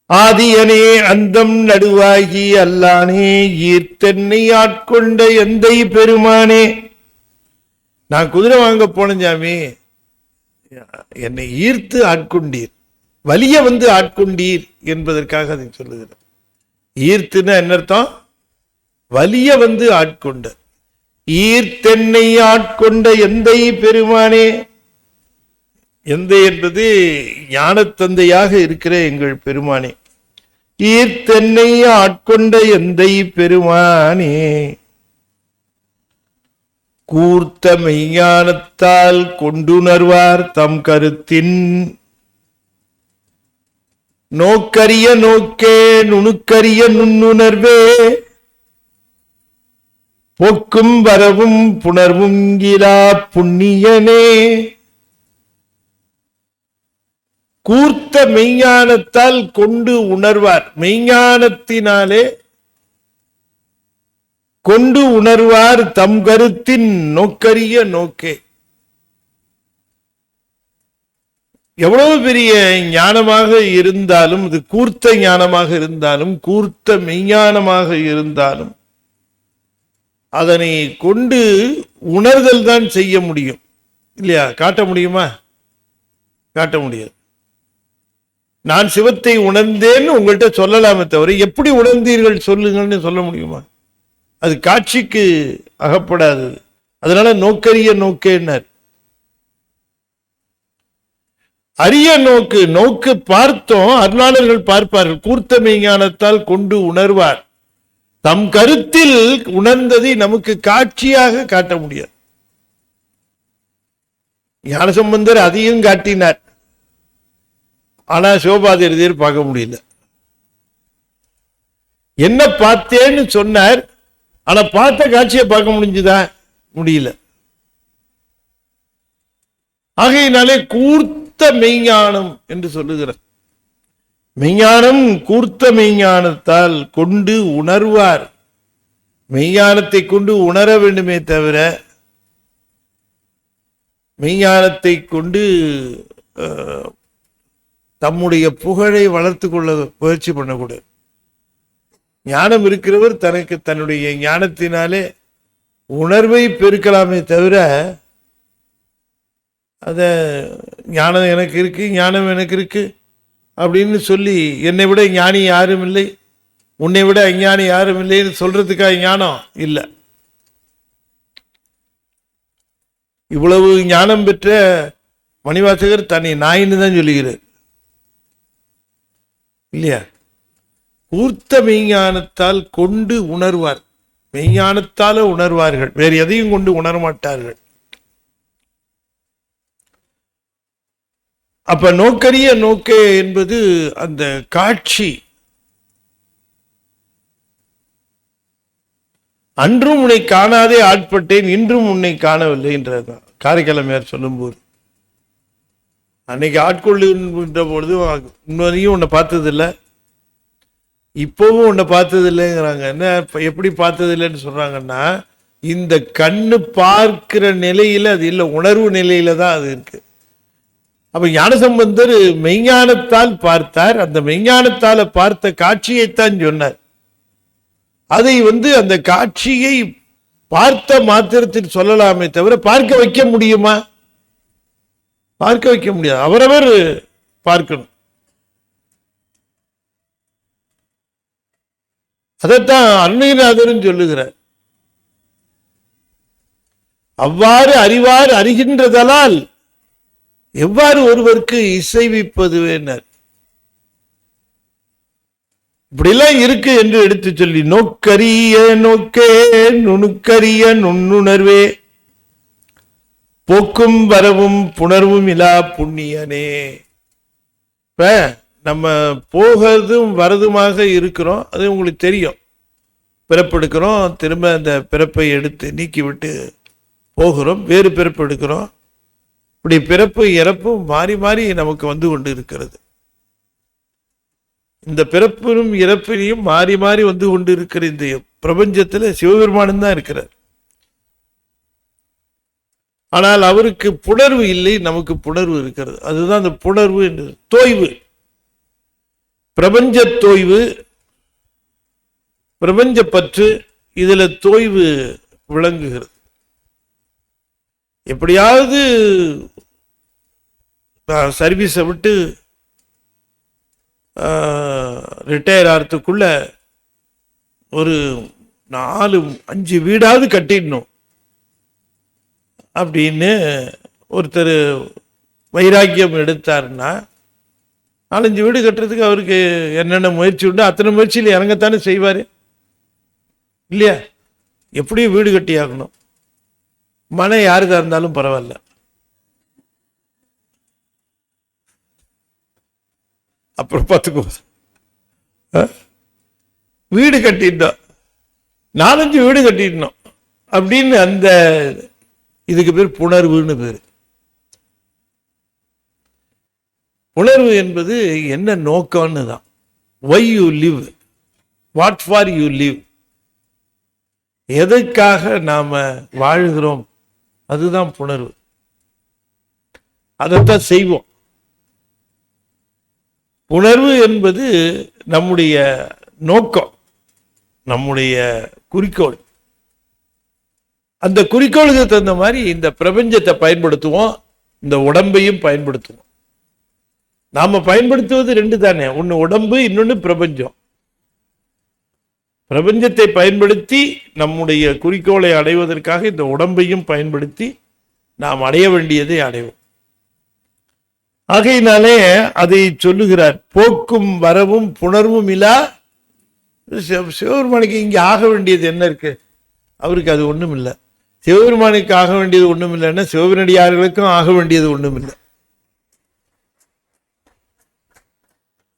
ஆதியனே அந்தம் நடுவாகி அல்லானே ஈர்த்தென்னை ஆட்கொண்ட எந்தை பெருமானே. நான் குதிரை வாங்க போனேன் சாமி, என்னை ஈர்த்து ஆட்கொண்டீர், வலிய வந்து ஆட்கொண்டீர் என்பதற்காக அதை சொல்லுகிறேன். ஈர்த்துன்னா என்ன அர்த்தம்? வலிய வந்து ஆட்கொண்ட. ஈர்த்தென்னை ஆட்கொண்ட எந்தை பெருமானே. எந்தை என்பது ஞானத்தந்தையாக இருக்கிற எங்கள் பெருமானே. ஈர்த்தென்னை ஆட்கொண்ட எந்தை பெருமானே. கூர்த்த மெய்ஞானத்தால் கொண்டுணர்வார் தம் கருத்தின் நோக்கரிய நோக்கே நுணுக்கரிய நுண்ணுணர்வே போக்கும் வரவும் புணர்வும் இலா புண்ணியனே. கூர்த்த மெய்ஞானத்தால் கொண்டு உணர்வார். மெய்ஞானத்தினாலே கொண்டு உணர்வார் தம் கருத்தின் நோக்கரிய நோக்கே. எவ்வளவு பெரிய ஞானமாக இருந்தாலும், இது கூர்த்த ஞானமாக இருந்தாலும், கூர்த்த மெய்ஞானமாக இருந்தாலும், அதனை கொண்டு உணர்தல் தான் செய்ய முடியும் இல்லையா? காட்ட முடியுமா? காட்ட முடியாது. நான் சிவத்தை உணர்ந்தேன்னு உங்கள்கிட்ட சொல்லலாமே தவிர எப்படி உணர்ந்தீர்கள் சொல்லுங்கள்னு சொல்ல முடியுமா? அது காட்சிக்கு அகப்படாது. அதனால நோக்கரிய நோக்கேன்னார். அரிய நோக்கு பார்த்தோம், அருளாளர்கள் பார்ப்பார்கள். கூர்த்த மெய்ஞானத்தால் கொண்டு உணர்வார். தம் கருத்தில் உணர்ந்ததை நமக்கு காட்சியாக காட்ட முடியாது. ஞானசம்பந்தர் அதையும் காட்டினார். ஆனா சிவபாதிரியர் பார்க்க முடியல. என்ன பார்த்தேன்னு சொன்னார், ஆனா பார்த்த காட்சியை பார்க்க முடிஞ்சுதா? முடியல. ஆகையினாலே கூர்த்த மெய்ஞானம் என்று சொல்லுகிறார். மெய்ஞானம் கூர்த்த மெய்ஞானத்தால் கொண்டு உணர்வார். மெய்ஞானத்தை கொண்டு உணர வேண்டுமே தவிர மெய்ஞானத்தை கொண்டு தம்முடைய புகழை வளர்த்து கொள்ள முயற்சி பண்ணக்கூடாது. ஞானம் இருக்கிறவர் தனக்கு தன்னுடைய ஞானத்தினாலே உணர்வை பெருக்கலாமே தவிர அத ஞானம் எனக்கு இருக்கு, ஞானம் எனக்கு இருக்கு அப்படின்னு சொல்லி என்னை விட ஞானி யாரும் இல்லை, உன்னை விட அஞ்ஞானி யாரும் இல்லைன்னு சொல்றதுக்காக ஞானம் இல்லை. இவ்வளவு ஞானம் பெற்ற மணிவாசகர் தன்னை நாயின்னு தான் சொல்லுகிறார் இல்லையா? கூர்த்த மெய்ஞானத்தால் கொண்டு உணர்வார். மெய்ஞானத்தால உணர்வார்கள், வேறு எதையும் கொண்டு உணரமாட்டார்கள். அப்ப நோக்கரிய நோக்கே என்பது அந்த காட்சி. அன்றும் உன்னை காணாதே ஆட்பட்டேன், இன்றும் உன்னை காணவில்லை என்றதான் காரைக்கிழமையார் சொல்லும்போது. அன்னைக்கு ஆட்கொள்ளுகின்ற பொழுது இன்னொரையும் உன்னை பார்த்ததில்லை, இப்பவும் உன்னை பார்த்ததில்லைங்கிறாங்க. என்ன எப்படி பார்த்ததில்லைன்னு சொல்றாங்கன்னா, இந்த கண்ணு பார்க்கிற நிலையில அது இல்லை, உணர்வு நிலையில தான் அது இருக்கு. அப்ப ஞானசம்பந்தர் மெய்ஞானத்தால் பார்த்தார், அந்த மெய்ஞானத்தால பார்த்த காட்சியைத்தான் சொன்னார். அதை அந்த காட்சியை பார்த்த மாத்திரத்தில் சொல்லலாமே தவிர பார்க்க வைக்க முடியுமா? பார்க்க வைக்க முடியாது, அவரவர் பார்க்கணும். அதைத்தான் அருணகிரிநாதரும் சொல்லுகிறார். அவ்வாறு அறிவார் அறிகின்றதலால் எவ்வாறு ஒருவருக்கு இசைவிப்பதுவேனர். இப்படிலாம் இருக்கு என்று எடுத்து சொல்லி, நோக்கரிய நோக்கே நுணுக்கரிய நுண்ணுணர்வே போக்கும் வரவும் புணர்வும் இலா புண்ணியனே. இப்ப நம்ம போகிறதும் வரதுமாக இருக்கிறோம், அது உங்களுக்கு தெரியும். பிறப்பெடுக்கிறோம், திரும்ப அந்த பிறப்பை எடுத்து நீக்கிவிட்டு போகிறோம், வேறு பிறப்பு எடுக்கிறோம். இப்படி பிறப்பு இறப்பும் மாறி மாறி நமக்கு கொண்டு இருக்கிறது. இந்த பிறப்பிலும் இறப்பிலையும் மாறி மாறி கொண்டு இருக்கிற இந்த பிரபஞ்சத்தில் சிவபெருமானும் தான் இருக்கிறார். ஆனால் அவருக்கு புணர்வு இல்லை, நமக்கு புணர்வு இருக்கிறது. அதுதான் அந்த புணர்வு என்று தோய்வு, பிரபஞ்ச தோய்வு, பிரபஞ்ச பற்று, இதுல தோய்வு விளங்குகிறது. எப்படியாவது சர்வீஸை விட்டு ரிட்டையர் ஆகிறதுக்குள்ள ஒரு 4-5 வீடாவது கட்டிடணும் அப்படின்னு ஒருத்தர் வைராக்கியம் எடுத்தாருன்னா, 4-5 வீடு கட்டுறதுக்கு அவருக்கு என்னென்ன முயற்சி உண்டு அத்தனை முயற்சியில் இறங்கத்தானே செய்வார் இல்லையா? எப்படியும் வீடு கட்டி ஆகணும். மனை யாருக்கா இருந்தாலும் பரவாயில்ல, அப்புறம் பார்த்துக்கோ. வீடு கட்டிட்டோம், 4-5 வீடு கட்டிடணும் அப்படின்னு அந்த இதுக்கு பேர் புணர்வுன்னு பேர். புணர்வு என்பது என்ன நோக்கம்னு தான். Why you live, what for you live, எதற்காக நாம வாழ்கிறோம், அதுதான் புணர்வு. அதைத்தான் செய்வோம். உணர்வு என்பது நம்முடைய நோக்கம், நம்முடைய குறிக்கோள். அந்த குறிக்கோளுக்கு தகுந்த மாதிரி இந்த பிரபஞ்சத்தை பயன்படுத்துவோம், இந்த உடம்பையும் பயன்படுத்துவோம். நாம பயன்படுத்துவது 2 தானே, ஒன்னு உடம்பு, இன்னொன்னு பிரபஞ்சம். பிரபஞ்சத்தை பயன்படுத்தி நம்முடைய குறிக்கோளை அடைவதற்காக இந்த உடம்பையும் பயன்படுத்தி நாம் அடைய வேண்டியதை அடைவோம். ஆகையினாலே அதை சொல்லுகிறார், போக்கும் வரவும் புணர்வும் இல்லா. சிவபெருமானுக்கு இங்க ஆக வேண்டியது என்ன இருக்கு? அவருக்கு அது ஒண்ணும் இல்லை. சிவபெருமானுக்கு ஆக வேண்டியது ஒண்ணும் இல்லைன்னா சிவபெருமானுக்கும் ஆக வேண்டியது ஒண்ணும் இல்லை.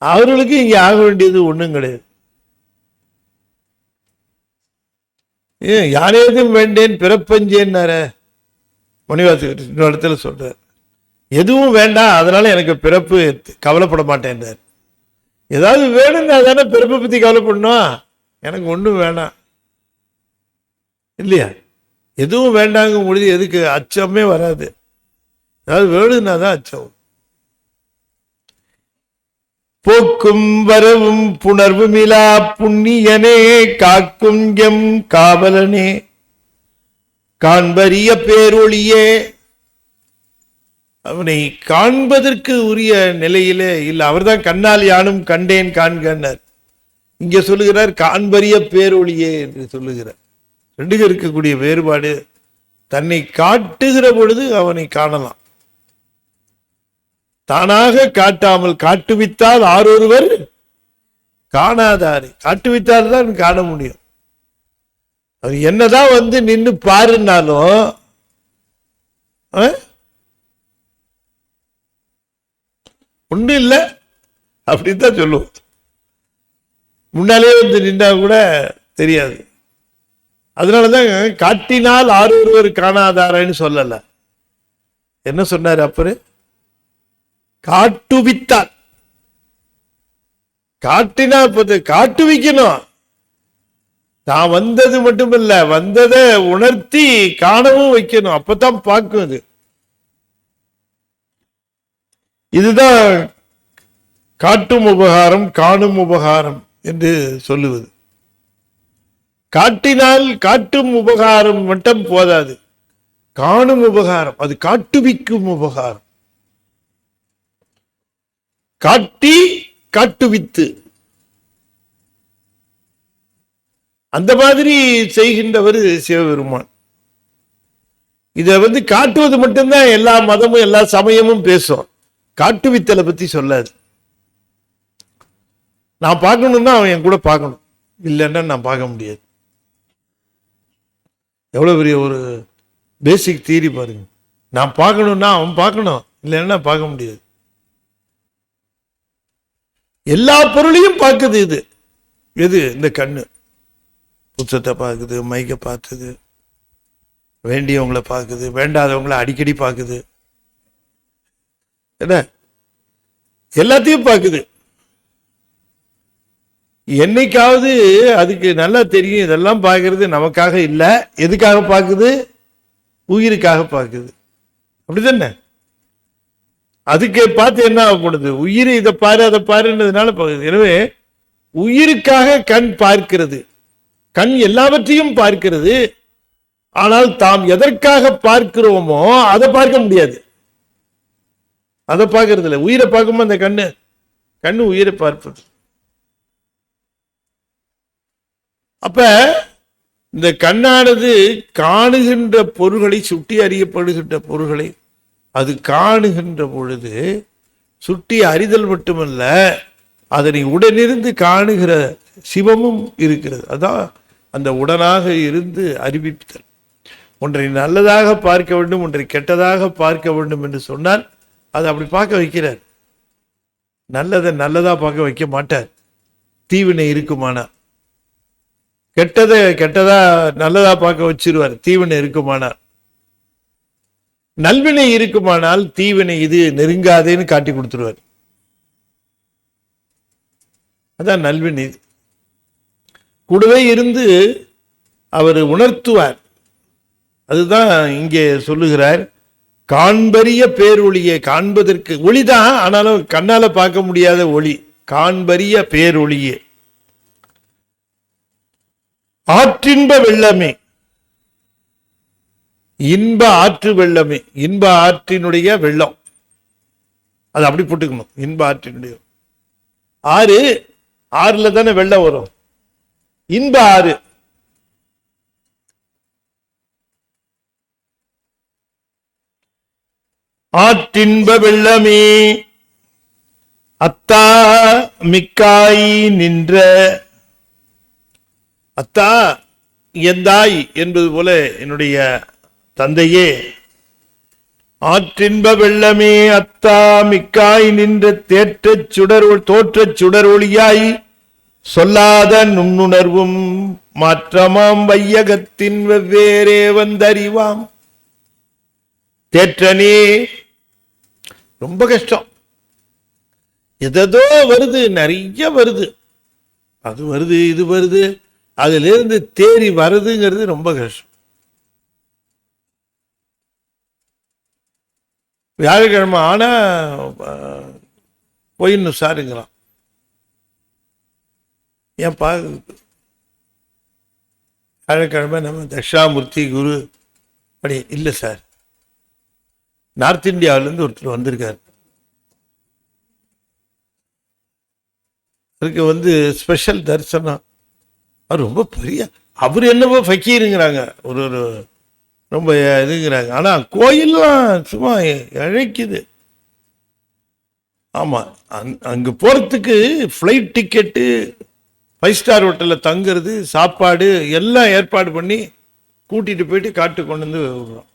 அவர்களுக்கு இங்க ஆக வேண்டியது ஒண்ணும் கிடையாது. யாரேதும் வேண்டேன் பிறப்பஞ்சேன்னார மணிவாசகர் இன்னொரு இடத்துல சொல்றார். எதுவும் வேண்டாம், அதனால எனக்கு பிறப்பு கவலைப்பட மாட்டேன். ஏதாவது வேணும்னா தானே பிறப்பை பத்தி கவலைப்படணும். எனக்கு ஒன்றும் வேணாம் இல்லையா? எதுவும் வேண்டாங்க முடிஞ்சு எதுக்கு அச்சமே வராது. ஏதாவது வேணும்னா தான் அச்சம். போக்கும் வரவும் புணர்வும் இலா புண்ணியனே காக்கும் எம் காவலனே காண்பரிய பேரொழியே. அவனை காண்பதற்கு உரிய நிலையிலே இல்லை. அவர்தான் கண்ணால் யானும் கண்டேன் காண்கன்னார். இங்க சொல்லுகிறார் காண்பரிய பேரொழியே என்று சொல்லுகிறார். ரெண்டுக்கு இருக்கக்கூடிய வேறுபாடு, தன்னை காட்டுகிற பொழுது அவனை காணலாம், தானாக காட்டாமல் காட்டுவித்தால் ஆரொருவர் காணாதாரை காட்டுவித்தால்தான் காண முடியும். அவர் என்னதான் நின்னு பாருன்னாலும் ஒன்றும் இல்லை அப்படித்தான் சொல்லுவோம். முன்னாலே நின்னா கூட தெரியாது. அதனாலதான் காட்டினால் ஆரொருவர் காணாதாரைன்னு சொல்லல. என்ன சொன்னார் அப்பரு? காட்டுவித்தார். காட்டினா காட்டுவிக்கணும். தான் வந்தது மட்டுமில்ல, வந்ததை உணர்த்தி காணவும் வைக்கணும். அப்பதான் பார்க்கும். அது இதுதான் காட்டும் உபகாரம், காணும் உபகாரம் என்று சொல்லுவது. காட்டினால் காட்டும் உபகாரம் மட்டும் போதாது, காணும் உபகாரம், அது காட்டுவிக்கும் உபகாரம். காட்டி காட்டுவித்து அந்த மாதிரி செய்கின்றவர் சிவபெருமான். இதை காட்டுவது மட்டும்தான் எல்லா மதமும் எல்லா சமயமும் பேசும். காட்டுவித்தலை பத்தி சொல்லாது. நான் பார்க்கணும்னா அவன் என் கூட பார்க்கணும், இல்லைன்னா நான் பார்க்க முடியாது. எவ்வளவு பெரிய ஒரு பேசிக் தியரி பாருங்க. நான் பார்க்கணும்னா அவன் பார்க்கணும், இல்லைன்னா பார்க்க முடியாது. எல்லா பொருளையும் பார்க்குது. இது எது? இந்த கண்ணு புத்தகத்தை பார்க்குது, மைக்கை பார்க்குது, வேண்டியவங்களை பார்க்குது, வேண்டாதவங்களை அடிக்கடி பார்க்குது. என்ன எல்லாத்தையும் பார்க்குது. என்னைக்காவது அதுக்கு நல்லா தெரியும் இதெல்லாம் பார்க்கறது நமக்காக இல்லை, எதுக்காக பார்க்குது? உயிருக்காக பார்க்குது. அப்படிதானே? அதுக்கு பார்த்து என்ன ஆகப்படுது? உயிர் இதை பாரு அதை பாருன்றதுனால பார்க்குது. எனவே உயிருக்காக கண் பார்க்கிறது. கண் எல்லாவற்றையும் பார்க்கிறது. ஆனால் தாம் எதற்காக பார்க்கிறோமோ அதை பார்க்க முடியாது. அதை பார்க்கறது இல்லை. உயிரை பார்க்கும்போது அந்த கண்ணு உயிரை பார்ப்பது. அப்ப இந்த கண்ணானது காணுகின்ற பொருள்களை, சுட்டி அறியப்படுகின்ற பொருள்களை அது காணுகின்ற பொழுது சுட்டி அறிதல் மட்டுமல்ல, அதனை உடனிருந்து காணுகிற சிவமும் இருக்கிறது. அதான் அந்த உடனாக இருந்து அறிவித்தல். ஒன்றை நல்லதாக பார்க்க வேண்டும், ஒன்றை கெட்டதாக பார்க்க வேண்டும் என்று சொன்னால் அதை அப்படி பார்க்க வைக்கிறார். நல்லதை நல்லதா பார்க்க வைக்க மாட்டார். தீவினை இருக்குமானா கெட்டதை கெட்டதா நல்லதா பார்க்க வச்சிருவார். தீவினை இருக்குமானால். நல்வினை இருக்குமானால் தீவினை இது நெருங்காதேன்னு காட்டி கொடுத்துருவார். அதான் நல்வினை. கூடவே இருந்து அவர் உணர்த்துவார். அதுதான் இங்கே சொல்லுகிறார். காண்பரிய பேரொளியை, காண்பதற்கு ஒளிதான், ஆனாலும் கண்ணால பார்க்க முடியாத ஒளி. காண்பரிய பேரொளியே, ஆற்றின்ப வெள்ளமே, இன்ப ஆற்று வெள்ளமே. இன்ப ஆற்றினுடைய வெள்ளம், அது அப்படி போட்டுக்கணும். இன்ப ஆற்றினுடைய ஆறு, ஆறுல தானே வெள்ளம் வரும். இன்ப ஆறு. ஆற்றின்ப வெள்ளமே அத்தா மிக்காய் நின்ற. அத்தா எந்தாய் என்பது போல என்னுடைய தந்தையே. ஆற்றின்ப வெள்ளமே அத்தா மிக்காய் நின்ற தேற்றச் சுடர் தோற்றச் சுடர் ஒளியாய் சொல்லாத நுண்ணுணர்வும் மாற்றமாம் வையகத்தின் வெவ்வேறே வந்தறிவாம். தேற்றனே ரொம்ப கஷ்டம். எதோ வருது, நிறைய வருது, அது வருது இது வருது, அதுல இருந்து தேறி வருதுங்கிறது ரொம்ப கஷ்டம். வியாழக்கிழமை ஆனா போயிடணும் சாருங்களாம். ஏன்பா வியாழக்கிழமை நம்ம தட்சிணாமூர்த்தி குரு அப்படி இல்லை சார். நார்த் இந்தியாவிலேருந்து ஒருத்தர் வந்திருக்காரு. அவருக்கு ஸ்பெஷல் தரிசனம். அவர் ரொம்ப பெரிய, அவர் என்னவோ ஃபக்கீருங்கிறாங்க, ஒரு ரொம்ப இதுங்கிறாங்க. ஆனால் கோயில்லாம் சும்மா இழைக்குது. ஆமாம், அங்கே போகிறதுக்கு ஃப்ளைட் டிக்கெட்டு, 5 ஸ்டார் ஹோட்டலில் தங்குறது, சாப்பாடு எல்லாம் ஏற்பாடு பண்ணி கூட்டிகிட்டு போயிட்டு காட்டு கொண்டு வந்து விடுறோம்.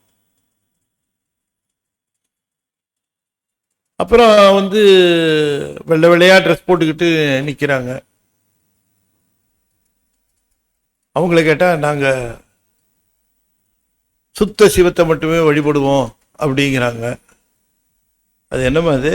அப்புறம் வந்து வெள்ளை வெள்ளையாக ட்ரெஸ் போட்டுக்கிட்டு நிற்கிறாங்க. அவங்கள கேட்டால் நாங்கள் சுத்த சிவத்தை மட்டுமே வழிபடுவோம் அப்படிங்கிறாங்க. அது என்னமா அது?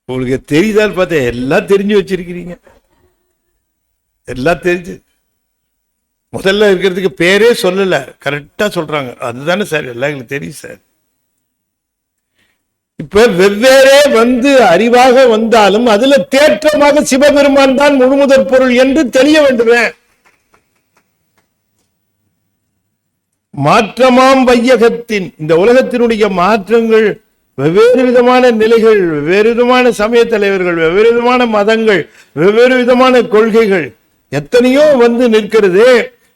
உங்களுக்கு தெரியுதான்னு பார்த்தேன். எல்லாம் தெரிஞ்சு வச்சிருக்கிறீங்க, எல்லாம் தெரிஞ்சு. முதல்ல இருக்கிறதுக்கு பேரே சொல்லல, கரெக்டா சொல்றாங்க. அதுதானே சார் எல்லாம் எங்களுக்கு தெரியும் சார். இப்ப வெவ்வேறே வந்து அறிவாக வந்தாலும் அதுல தேற்றமாக சிவபெருமான் தான் முழுமுதற் பொருள் என்று தெரிய வேண்டுமே. மாற்றமாம் வையகத்தின், இந்த உலகத்தினுடைய மாற்றங்கள், வெவ்வேறு விதமான நிலைகள், வெவ்வேறு விதமான சமய தலைவர்கள், வெவ்வேறு விதமான மதங்கள், வெவ்வேறு விதமான கொள்கைகள் எத்தனையோ வந்து நிற்கிறது.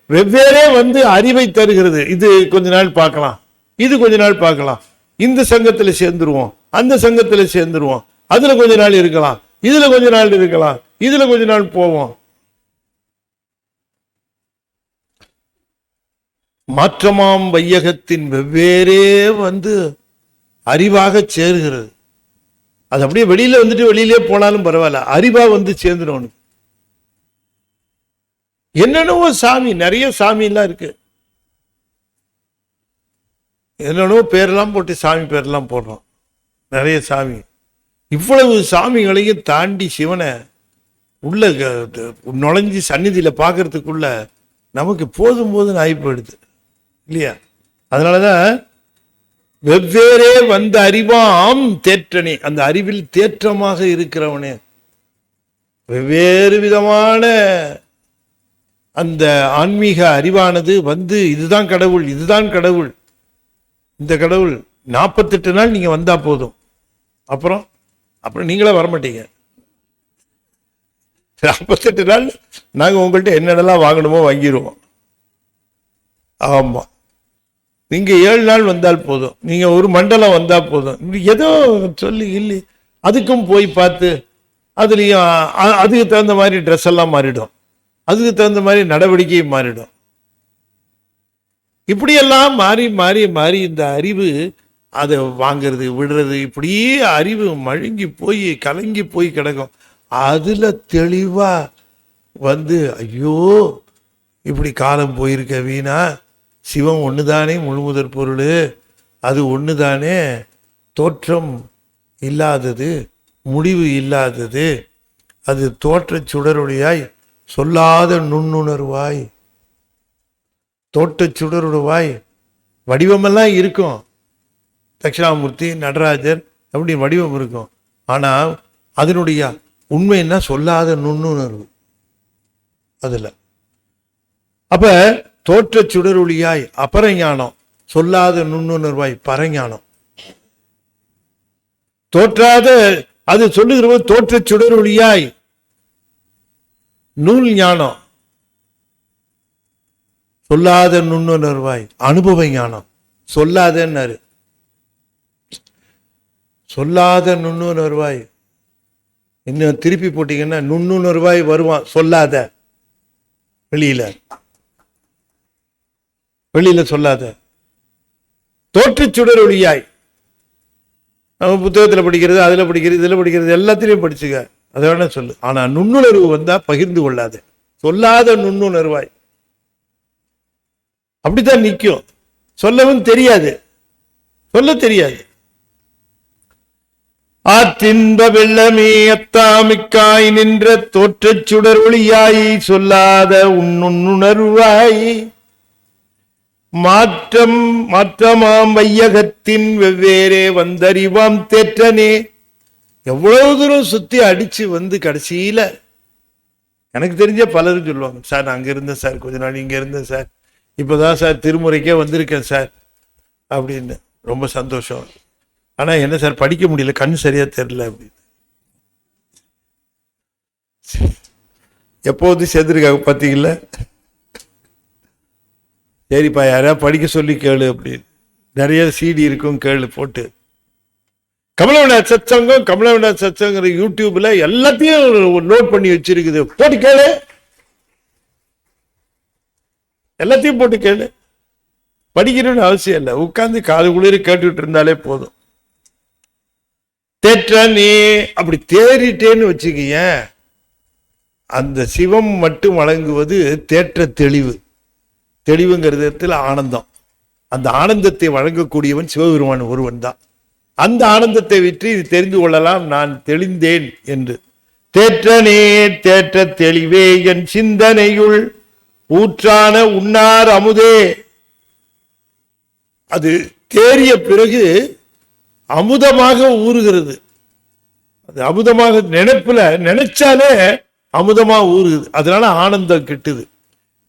வெவ்வேறே வந்து அறிவை தருகிறது. இது கொஞ்ச நாள் பார்க்கலாம், இது கொஞ்ச நாள் பார்க்கலாம், இந்த சங்கத்துல சேர்ந்துருவோம், அந்த சங்கத்துல சேர்ந்துருவோம், அதுல கொஞ்ச நாள் இருக்கலாம், இதுல கொஞ்ச நாள் இருக்கலாம், இதுல கொஞ்ச நாள் போவோம். மாற்றமாம் வையகத்தின் வெவ்வேறே வந்து அறிவாக சேர்கிறது. அது அப்படியே வெளியில வந்துட்டு வெளியிலே போனாலும் பரவாயில்ல, அறிவா வந்து சேர்ந்துடும். என்னென்னவோ சாமி, நிறைய சாமி எல்லாம் இருக்கு, என்னென்னவோ பேரெல்லாம் போட்டு சாமி பேரெல்லாம் போடுறோம், நிறைய சாமி. இவ்வளவு சாமிகளையும் தாண்டி சிவனை உள்ள நுழைஞ்சி சந்நிதியில பார்க்கறதுக்குள்ள நமக்கு போதும் போதும் ஆகி போயிடுது இல்லையா? அதனாலதான் வெவ்வேறே வந்த அறிவாம் தேற்றனே, அந்த அறிவில் தேற்றமாக இருக்கிறவனே, வெவ்வேறு விதமான அந்த ஆன்மீக அறிவானது வந்து இதுதான் கடவுள், இதுதான் கடவுள், இந்த கடவுள் 48 நாள் நீங்க வந்தா போதும், அப்புறம் நீங்களே வரமாட்டீங்க. 48 நாள் நாங்க உங்கள்கிட்ட என்னென்னலாம் வாங்கணுமோ வாங்கிடுவோம். ஆமா, நீங்க 7 நாள் வந்தால் போதும், நீங்க ஒரு மண்டலம் வந்தா போதும், ஏதோ சொல்லி இல்லை அதுக்கும் போய் பார்த்து அதுலயும் அதுக்கு தகுந்த மாதிரி ட்ரெஸ் எல்லாம் மாறிடும், அதுக்கு தகுந்த மாதிரி நடவடிக்கை மாறிடும். இப்படியெல்லாம் மாறி மாறி மாறி இந்த அறிவு அதை வாங்கிறது விடுறது, இப்படியே அறிவு மழுங்கி போய் கலங்கி போய் கிடக்கும். அதுல தெளிவா வந்து ஐயோ இப்படி காலம் போயிருக்க வீணா, சிவம் ஒண்ணுதானே முழுமுதற் பொருள், அது ஒண்ணுதானே தோற்றம் இல்லாதது, முடிவு இல்லாதது, அது தோற்ற சுடருடையாய் சொல்லாத நுண்ணுணர்வாய், தோட்ட சுடருடைவாய். வடிவமெல்லாம் இருக்கும், தட்சிணாமூர்த்தி, நடராஜர் அப்படி வடிவம் இருக்கும், ஆனா அதனுடைய உண்மைன்னா சொல்லாத நுண்ணுணர்வு அதுல. அப்ப தோற்ற சுடரொளியாய் அபரஞானம், சொல்லாத நுண்ணுணர்வாய் பரஞானம். தோற்றாத அது சொல்லுகிற தோற்ற சுடரொளியாய் நூல் ஞானம், சொல்லாத நுண்ணுணர்வாய் அனுபவ ஞானம். சொல்லாதன்னாரு, சொல்லாத நுண்ணுணர்வாய். இன்னும் திருப்பி போட்டீங்கன்னா நுண்ணுணர்வாய் வருவான், சொல்லாத வெளியில சொல்லாத தோற்று சுடர் ஒளியாய். நம்ம புத்தகத்தில் படிக்கிறது, அதுல படிக்கிறது, இதுல படிக்கிறது, எல்லாத்திலையும் படிச்சுக்க, அதை வேணா சொல்லு. ஆனா நுண்ணுணர்வு வந்தா பகிர்ந்து கொள்ளாத, சொல்லாத நுண்ணுணர்வாய். அப்படித்தான் நிற்கும், சொல்லவும் தெரியாது, சொல்ல தெரியாது. ஆற்றின்ப வெள்ளமே அத்தாமிக்காய் நின்ற தோற்றச் சுடர் ஒளியாய் சொல்லாத உன்னுணர்வாய் மாற்றமாம் வையகத்தின் வெவ்வேறே வந்தறிவாம் தேற்றனே. எவ்வளவு தூரம் சுத்தி அடிச்சு வந்து கடைசியில எனக்கு தெரிஞ்ச பலரும் சொல்லுவாங்க, சார் நான் அங்க இருந்தேன் சார், கொஞ்ச நாள் இங்க இருந்தேன் சார், இப்பதான் சார் திருமுறைக்கே வந்திருக்கேன் சார் அப்படின்னு. ரொம்ப சந்தோஷம். ஆனா என்ன சார் படிக்க முடியல, கண் சரியா தெரியல அப்படின்னு. எப்போது சேர்ந்துருக்காங்க பார்த்தீங்களா? சரிப்பா யாரையா படிக்க சொல்லி கேளு அப்படின்னு. நிறைய சிடி இருக்கும், கேளு போட்டு. கமலவிநாத் சத்சங்கம், கமலவிநாத் சத்சங்கிற யூடியூப்ல எல்லாத்தையும் நோட் பண்ணி வச்சிருக்குது, போட்டு கேளு, எல்லாத்தையும் போட்டு கேளு. படிக்கணும்னு அவசியம் இல்லை, உட்கார்ந்து காது குளிர கேட்டுட்டு இருந்தாலே போதும். தேற்றனே அப்படி தேறிட்டேன்னு வச்சுக்கீங்க, அந்த சிவம் மட்டும் வழங்குவது தேற்ற தெளிவு. தெளிவுங்கிறதுல ஆனந்தம். அந்த ஆனந்தத்தை வழங்கக்கூடியவன் சிவபெருமான் ஒருவன் தான். அந்த ஆனந்தத்தை விட்டு இது தெரிந்து கொள்ளலாம், நான் தெளிந்தேன் என்று. தேற்றனே தேற்ற தெளிவே என் சிந்தனையுள் ஊற்றான உண்ணார் அமுதே. அது தேறிய பிறகு அமுதமாக ஊறுகிறது. அது அமுதமாக நினைப்புல நினைச்சாலே அமுதமா ஊறுகிறது. அதனால ஆனந்தம் கிட்டுது.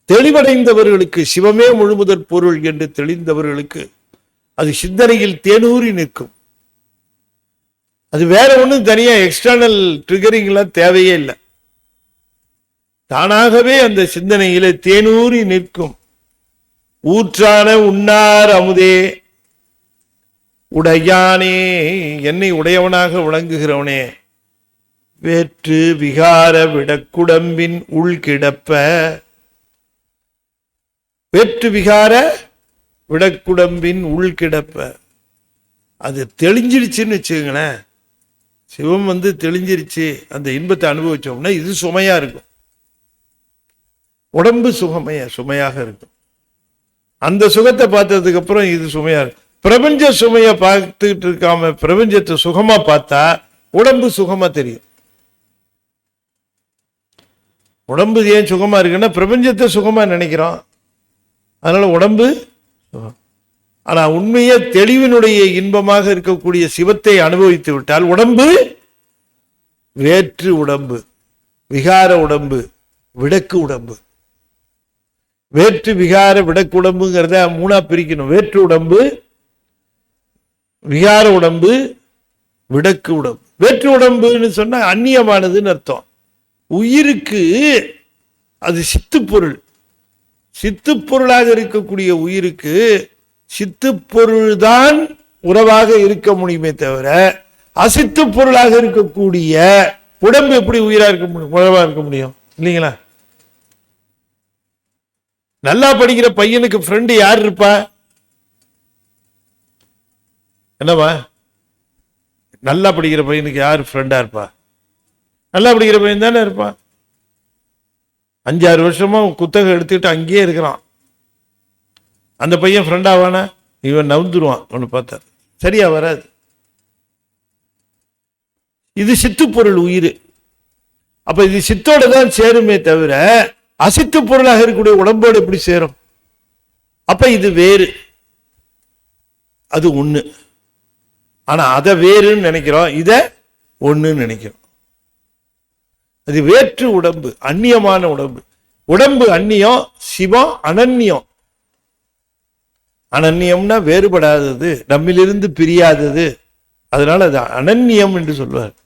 தெளிவடைந்தவர்களுக்கு சிவமே முழுமுதற் பொருள் என்று தெளிந்தவர்களுக்கு அது சிந்தனையில் தேனூறி நிற்கும். அது வேற ஒன்றும் தனியா எக்ஸ்டர்னல் ட்ரிகரிங் எல்லாம் தேவையே இல்லை. தானாகவே அந்த சிந்தனையில தேனூறி நிற்கும். ஊற்றான உண்ணார் அமுதே உடையானே, என்னை உடையவனாக விளங்குகிறவனே. வேற்று விகார விடக்குடம்பின் உள்கிடப்ப. வேற்று விகார விடக்குடம்பின் உள்கிடப்ப. அது தெளிஞ்சிருச்சுன்னு வச்சுக்கங்களேன். சிவம் தெளிஞ்சிருச்சு, அந்த இன்பத்தை அனுபவிச்சோம்னா இது சுமையா இருக்கும். உடம்பு சுமையாக இருக்கும். அந்த சுகத்தை பார்த்ததுக்கு அப்புறம் இது சுமையா இருக்கும். பிரபஞ்ச சுமையை பார்த்துக்கிட்டு இருக்காம பிரபஞ்சத்தை சுகமா பார்த்தா உடம்பு சுகமா தெரியும். உடம்பு ஏன் சுகமா இருக்குன்னா பிரபஞ்சத்தை சுகமா நினைக்கிறோம், அதனால உடம்பு சுகம். ஆனா உண்மையே தெளிவினுடைய இன்பமாக இருக்கக்கூடிய சிவத்தை அனுபவித்து விட்டால் உடம்பு வேற்று உடம்பு, விகார உடம்பு, விடக்கு உடம்பு. வேற்று விகார விடக்கு உடம்புங்கிறத மூணா பிரிக்கணும். வேற்று உடம்பு, விகார உடம்பு, விடக்கு உடம்பு. வேற்று உடம்புன்னு சொன்னா அந்நியமானதுன்னு அர்த்தம். உயிருக்கு அது சித்து பொருள். சித்து பொருளாக இருக்கக்கூடிய உயிருக்கு சித்து பொருள்தான் உறவாக இருக்க முடியுமே தவிர அசித்து பொருளாக இருக்கக்கூடிய உடம்பு எப்படி உயிரா இருக்க முடியும், உறவா இருக்க முடியும்? இல்லைங்களா? நல்லா படிக்கிற பையனுக்கு ஃப்ரெண்டு யார் இருப்பா? என்னவா? நல்லா படிக்கிற பையனுக்கு யார் ஃப்ரெண்டா இருப்பா? நல்லா படிக்கிற பையன் தானே இருப்பான். 5-6 வருஷமா குத்தகை எடுத்துக்கிட்டு அங்கேயே இருக்கிறான். அந்த பையன் ஃப்ரெண்ட் ஆவானா? இவன் நவுந்துருவான். ஒன்று பார்த்தா சரியா வராது. இது சித்து பொருள் உயிர். அப்ப இது சித்தோட தான் சேருமே தவிர அசித்து பொருளாக இருக்கக்கூடிய உடம்போடு எப்படி சேரும்? அப்ப இது வேறு, அது ஒண்ணு. ஆனா அதை வேறுன்னு நினைக்கிறோம், இத ஒண்ணுன்னு நினைக்கிறோம். அது வேற்று உடம்பு, அந்நியமான உடம்பு. உடம்பு அந்நியம், சிவம் அனன்யம். அனன்யம்னா வேறுபடாதது, நம்மிலிருந்து பிரியாதது. அதனால அது அனன்யம் என்று சொல்வார்.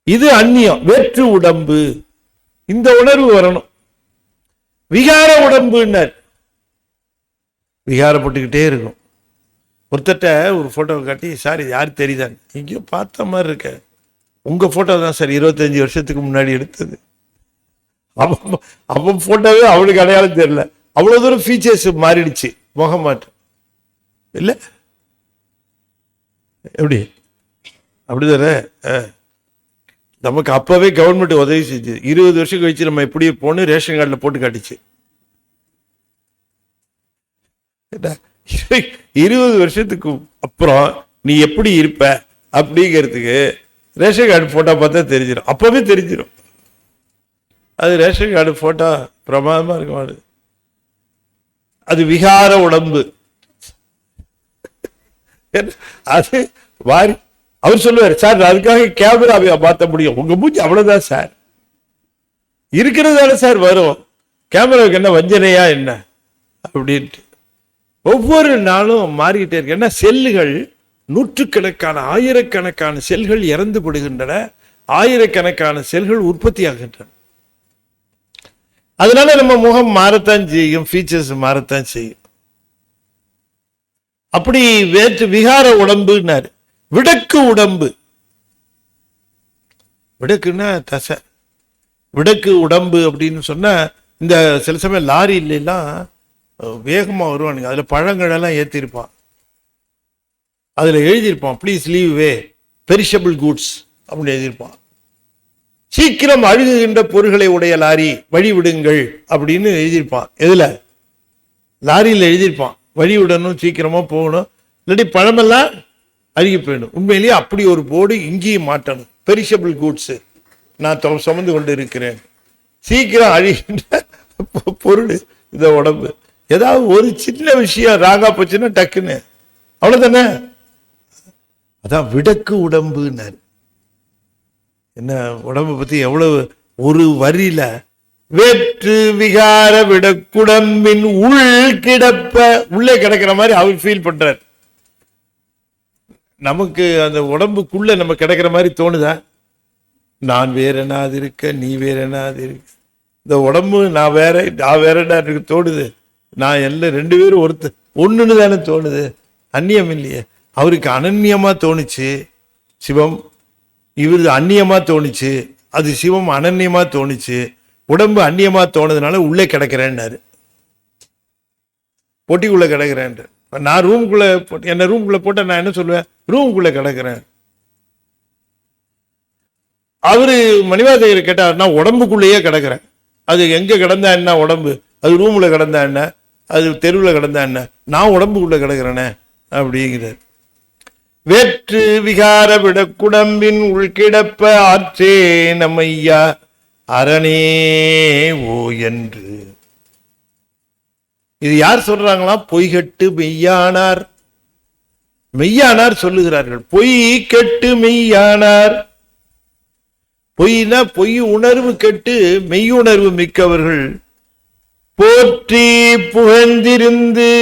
இது அந்நியம், வேற்று உடம்பு. இந்த உணர்வு வரணும். விகார உடம்புன்னர் விகாரப்பட்டுக்கிட்டே இருக்கும். ஒருத்தட்ட ஒரு போட்டோவை காட்டி, சார் இது யார் தெரியுதான், எங்கேயோ பார்த்த மாதிரி இருக்க, உங்க போட்டோ தான் சார் 25 வருஷத்துக்கு முன்னாடி எடுத்தது. அவன் போட்டோவே அவனுக்கு அடையாளம் தெரியல. அவ்வளவு தூரம் ஃபீச்சர்ஸ் மாறிடுச்சு, முகமாட்டம் இல்ல. எப்படி அப்படிதானே? நமக்கு அப்பவே கவர்மெண்ட் உதவி செஞ்சு 20 வருஷம் கழிச்சு நம்ம எப்படி போன்னு ரேஷன் கார்டில் போட்டு காட்டுச்சு. 20 வருஷத்துக்கு அப்புறம் நீ எப்படி இருப்ப அப்படிங்கிறதுக்கு ரேஷன் கார்டு போட்டோ பார்த்தா தெரிஞ்சிடும். அப்பவே தெரிஞ்சிடும். அது ரேஷன் கார்டு போட்டோ பிரமாதமா இருக்கும். அது விகார உடம்பு. அது வாரி அவர் சொல்லுவார், சார் அதுக்காக கேமராவை மாற்ற முடியும், உங்க மூஞ்சி அவ்வளவுதான் சார், இருக்கிறதால சார் வரும், கேமராவுக்கு என்ன வஞ்சனையா என்ன அப்படின்ட்டு. ஒவ்வொரு நாளும் மாறிக்கிட்டே இருக்கு. ஏன்னா செல்லுகள் நூற்றுக்கணக்கான ஆயிரக்கணக்கான செல்கள் இறந்து படுகின்றன, ஆயிரக்கணக்கான செல்கள் உற்பத்தி ஆகின்றன. அதனால நம்ம முகம் மாறத்தான் செய்யும், ஃபீச்சர்ஸ் மாறத்தான் செய்யும். அப்படி வேற்று விகார உடம்புன்னாரு. விடக்கு உடம்பு, விடக்குன்னா தசை, விடக்கு உடம்பு அப்படின்னு சொன்னா, இந்த சில சமயம் லாரிலாம் வேகமா வருவானுங்க, அதுல பழங்களெல்லாம் ஏற்றிருப்பான், அதுல எழுதியிருப்பான் please leave way perishable goods அப்படின்னு எழுதியிருப்பான். சீக்கிரம் அழுகுகின்ற பொருள்களை உடைய லாரி வழி விடுங்கள் அப்படின்னு எழுதியிருப்பான். எதுல? லாரியில் எழுதியிருப்பான், வழி விடணும், சீக்கிரமா போகணும், இல்லாட்டி பழமெல்லாம் அழுகி போயிடும். உண்மையிலேயே அப்படி ஒரு போர்டு இங்கேயும் மாட்டணும், பெரிஷபிள் கூட்ஸ் நான் சுமந்து கொண்டு இருக்கிறேன். சீக்கிரம் அழுகின்ற பொருள் இந்த உடம்பு. ஏதாவது ஒரு சின்ன விஷயம் ராகா போச்சுன்னா டக்குன்னு அவ்வளவுதானே. அதான் விடக்கு உடம்புன்னாரு. என்ன உடம்பை பத்தி எவ்வளவு ஒரு வரியில, வேற்று விகார விடக்குடம்பின் உள் கிடப்ப, உள்ளே கிடக்கிற மாதிரி அவர் ஃபீல் பண்றார். நமக்கு அந்த உடம்புக்குள்ள நம்ம கிடக்கிற மாதிரி தோணுதா? நான் வேற என்னாது இருக்க, நீ வேற என்னாது இருக்க, இந்த உடம்பு நான் வேறடா இருக்கு தோணுது. நான் எல்லாம் ரெண்டு பேரும் ஒண்ணுன்னு தானே தோணுது, அந்நியம் இல்லையே. அவருக்கு அனன்யமா தோணுச்சு சிவம், இவரு அந்நியமா தோணுச்சு, அது சிவம் அனன்யமா தோணுச்சு. உடம்பு அந்நியமா தோணுதுனால உள்ளே கிடக்கிறேன்னாரு, பொட்டிக்குள்ள கிடக்கிறேன். நான் ரூமுக்குள்ள, என்ன ரூமுக்குள்ள போட்ட நான் என்ன சொல்லுவேன்? ரூமுக்குள்ள கிடக்கிறேன். அவரு மணிவாசகர் கேட்டார், நான் உடம்புக்குள்ளேயே கிடக்கிறேன். அது எங்க கிடந்தா என்ன உடம்பு, அது ரூம்ல கிடந்தா என்ன, அது தெருவில் கிடந்தா என்ன, நான் உடம்புக்குள்ள கிடக்கிறேனே அப்படிங்கிறார். வேற்று விகார விடக்குடம்பின் உள்கிடப்ப ஆற்றே நம்மையா அரணே ஓ என்று. இது யார் சொல்றாங்களா? பொய்கட்டு மெய்யானார், மெய்யானார் சொல்லுகிறார்கள். பொய் கெட்டு மெய்யானார். பொய்னா பொய் உணர்வு கெட்டு மெய்யுணர்வு மிக்கவர்கள் போற்றி புகழ்ந்திருந்து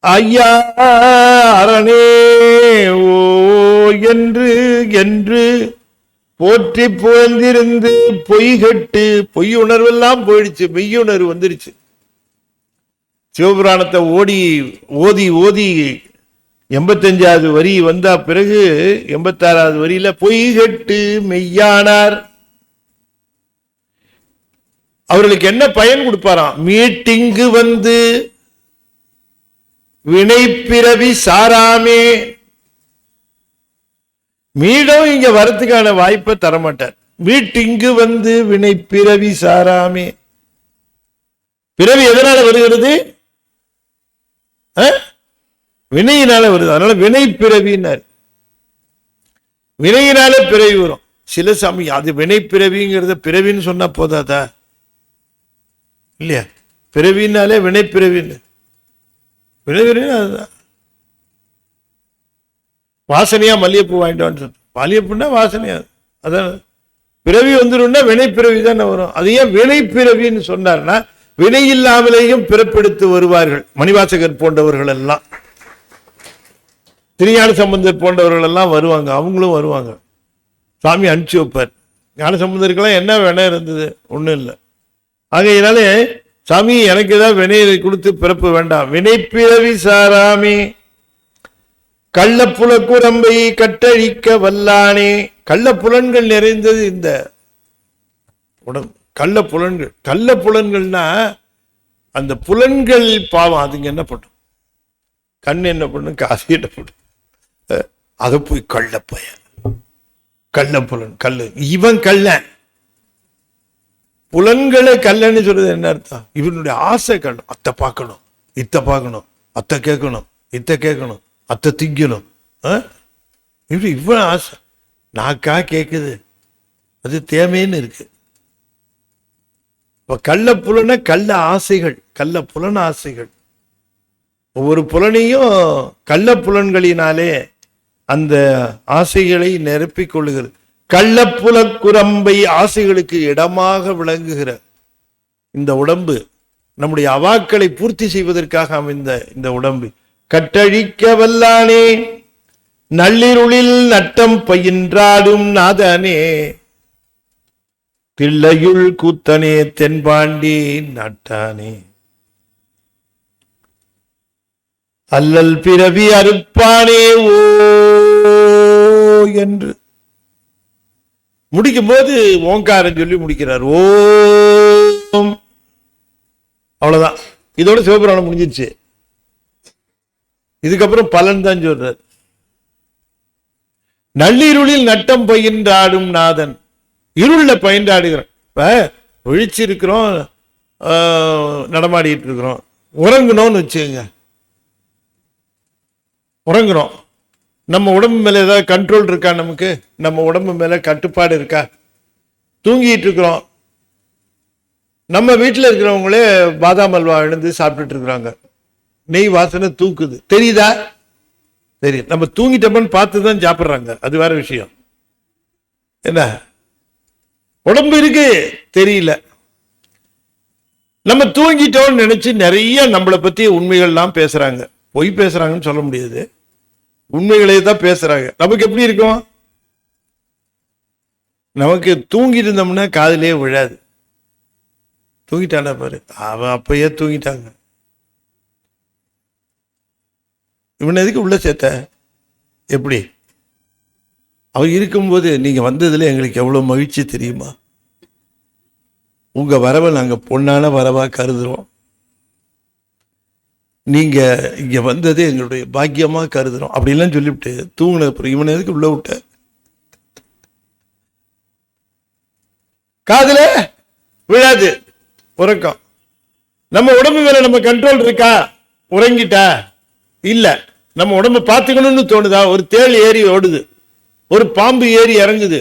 ஐயா அரணே ஓ என்று என்று போற்றி புகழ்ந்திருந்து பொய் கட்டு, பொய் உணர்வெல்லாம் போயிடுச்சு, மெய்யுணர்வு வந்துருச்சு. சிவபுராணத்தை ஓதி ஓதி 85வது வரி வந்தா பிறகு 86வது வரியில பொய் கட்டு மெய்யானார். அவர்களுக்கு என்ன பயன் கொடுப்பாராம்? மீட்டிங்கு வந்து வினைப்பிறவி சாராமே. மீண்டும் இங்க வரத்துக்கான வாய்ப்பை தரமாட்டார். மீட்டிங்கு வந்து வினைப்பிறவி சாராமே. பிறவி எதனால வருகிறது? வினையினால வருது. அதனால வினை பிறவினார். வினையினால பிறவி வரும். சில சமயம் அது வினை பிறவிங்கிறத பிறவின்னு சொன்னா போதாதா இல்லையா? பிறவினாலே வினை பிறவின்னு, வினைபிறவின்னு அதுதான். வாசனையா மல்லிகைப்பூ வாங்கிட்டு சொல்ற, மல்லிகைப்பூன்னா வாசனையா, அதான் பிறவி வந்துடும்னா வினை பிறவி தானே வரும். அது ஏன் வினை பிறவின்னு சொன்னார்னா, வினை இல்லாமலேயும் பிறப்பெடுத்து வருவார்கள். மணிவாசகர் போன்றவர்கள் எல்லாம், திருஞான சம்பந்தர் போன்றவர்கள் எல்லாம் வருவாங்க, அவங்களும் வருவாங்க. சாமி அனுப்பிச்சு வைப்பார். ஞான சம்பந்தருக்கெல்லாம் என்ன வினை இருந்தது? ஒன்றும் இல்லை. ஆகையினாலே சாமி எனக்கு ஏதாவது வினையை கொடுத்து பிறப்பு வேண்டாம். வினை பிறவி சாராமே கள்ளப்புல குரம்பை கட்டழிக்க வல்லானே. கள்ள புலன்கள் நிறைந்தது இந்த உடம்பு. கள்ள புலன்கள், கள்ள புலன்கள்னா அந்த புலன்கள் பாவம். அதுங்க என்ன பண்ணும்? கண் என்ன பண்ணும், காது என்ன பண்ணும்? அதை போய் கள்ளப்பய, கள்ள புலன், கல்லு. இவன் கள்ள புலன்களை கல்லன்னு சொல்றது என்ன அர்த்தம்? இவனுடைய ஆசை கள்ள. அத்தை பார்க்கணும், இத்தை பார்க்கணும், அத்தை கேட்கணும், இத்தை கேட்கணும், அத்தை திங்கணும். இவ்வளவு ஆசை நாக்கா கேட்குது, அது தேவைன்னு இருக்கு. இப்ப கள்ள புலன கள்ள ஆசைகள், கள்ள புலன ஆசைகள். ஒவ்வொரு புலனையும் கள்ள புலன்களினாலே அந்த ஆசைகளை நிரப்பிக் கொள்ளுகிறது. கள்ளப்புல குரம்பை ஆசைகளுக்கு இடமாக விளங்குகிற இந்த உடம்பு நம்முடைய அவாக்களை பூர்த்தி செய்வதற்காக அமைந்த இந்த உடம்பு கட்டழிக்க வல்லானே நள்ளிருளில் நட்டம் பயின்றாடும் நாதனே. தில்லையுள் கூத்தனே தென்பாண்டி நாட்டானே அல்லல் பிறவி அறுப்பானே ஓ என்று முடிக்கும் போது ஓங்காரம் சொல்லி முடிக்கிறார். ஓம். அவ்வளவுதான். இதோட சிவபுராணம் முடிஞ்சிருச்சு. இதுக்கப்புறம் பலன் தான் சொல்றார். நள்ளிருளில் நட்டம் பயின்றாடும் நாதன். இருள பயின்றாடுகிறோம். இப்ப விழிச்சிருக்கிறோம், நடமாடிட்டு இருக்கிறோம். உறங்கணும்னு வச்சுங்க, உறங்குறோம். நம்ம உடம்பு மேல ஏதாவது கண்ட்ரோல் இருக்கா? நமக்கு நம்ம உடம்பு மேல கட்டுப்பாடு இருக்கா? தூங்கிட்டு இருக்கிறோம். நம்ம வீட்டில் இருக்கிறவங்களே பாதாம் அல்வா எழுந்து சாப்பிட்டுட்டு இருக்கிறாங்க. நெய் வாசனை தூக்குது, தெரியுதா? தெரியும். நம்ம தூங்கிட்டோம்னு பார்த்து தான் சாப்பிட்றாங்க, அது வேற விஷயம். என்ன உடம்பு இருக்கு தெரியல. நம்ம தூங்கிட்டோம்னு நினைச்சு நிறைய நம்மளை பத்தி உண்மைகள்லாம் பேசுறாங்க. பொய் பேசுறாங்கன்னு சொல்ல முடியாது, உண்மைகளே தான் பேசுறாங்க. நமக்கு எப்படி இருக்கும்? நமக்கு தூங்கிட்டு இருந்தோம்னா காதிலே விழாது. தூங்கிட்டானா பாரு, அவன் அப்பயே தூங்கிட்டாங்க. இவன் எதுக்கு உள்ள சேர்த்த? எப்படி? அவன் இருக்கும்போது நீங்க வந்ததுல எங்களுக்கு எவ்வளவு மகிழ்ச்சி தெரியுமா? உங்க வரவை நாங்க பொன்னான வரவா கருதுறோம். நீங்க இங்க வந்தது எங்களுடைய பாக்கியமா கருதுறோம். அப்படிலாம் சொல்லிவிட்டு தூங்கின அப்புறம் இவனை எதுக்கு உள்ள விட்ட? காதுல விழாது, உறக்கம். நம்ம உடம்பு மேல நம்ம கண்ட்ரோல் இருக்கா? உறங்கிட்டா இல்ல. நம்ம உடம்பு பார்த்துக்கணும்னு தோணுதா? ஒரு தேள் ஏறி ஓடுது, ஒரு பாம்பு ஏறி இறங்குது,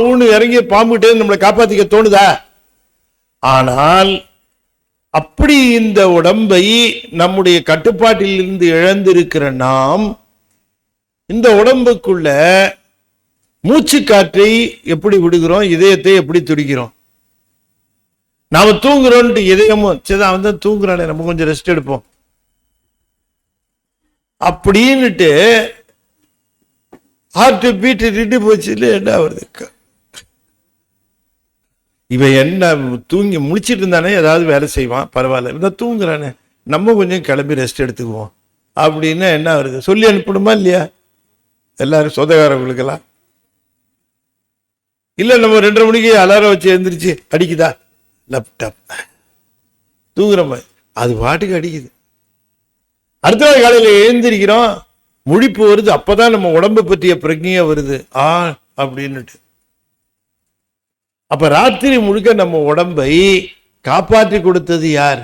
ஊன்னு இறங்கி பாம்புகிட்டே நம்மளை காப்பாத்திக்க தோணுதா? ஆனால் அப்படி இந்த உடம்பை நம்முடைய கட்டுப்பாட்டில் இருந்து இழந்திருக்கிற நாம் இந்த உடம்புக்குள்ள மூச்சு காற்றை எப்படி விடுகிறோம்? இதயத்தை எப்படி துடிக்கிறோம்? நாம தூங்குறோம்ட்டு இதயமும் சரி அவன் தான் தூங்குறானே, நம்ம கொஞ்சம் ரெஸ்ட் எடுப்போம் அப்படின்னுட்டு ஹார்ட் பீட் நின்று போச்சு. இல்லை என்ன வருது? இவன் என்ன தூங்கி முடிச்சிட்டு இருந்தானே, ஏதாவது வேலை செய்வான், பரவாயில்ல. இந்த தூங்குறானே, நம்ம கொஞ்சம் கிளம்பி ரெஸ்ட் எடுத்துக்குவோம் அப்படின்னா என்ன வருது? சொல்லி அனுப்பணுமா இல்லையா? எல்லாரும் சொந்தக்காரங்களுக்கெல்லாம் இல்ல. நம்ம 2:30 மணிக்கு அலாரம் வச்சு எழுந்திரிச்சு அடிக்குதா லேப்டாப், தூங்குற மாதிரி அது பாட்டுக்கு அடிக்குது. அடுத்த நாள் காலையில எழுந்திரிக்கிறோம், முழிப்பு வருது. அப்பதான் நம்ம உடம்பை பற்றிய பிரஜையா வருது அப்படின்னுட்டு. அப்ப ராத்திரி முழுக்க நம்ம உடம்பை காப்பாற்றி கொடுத்தது யார்?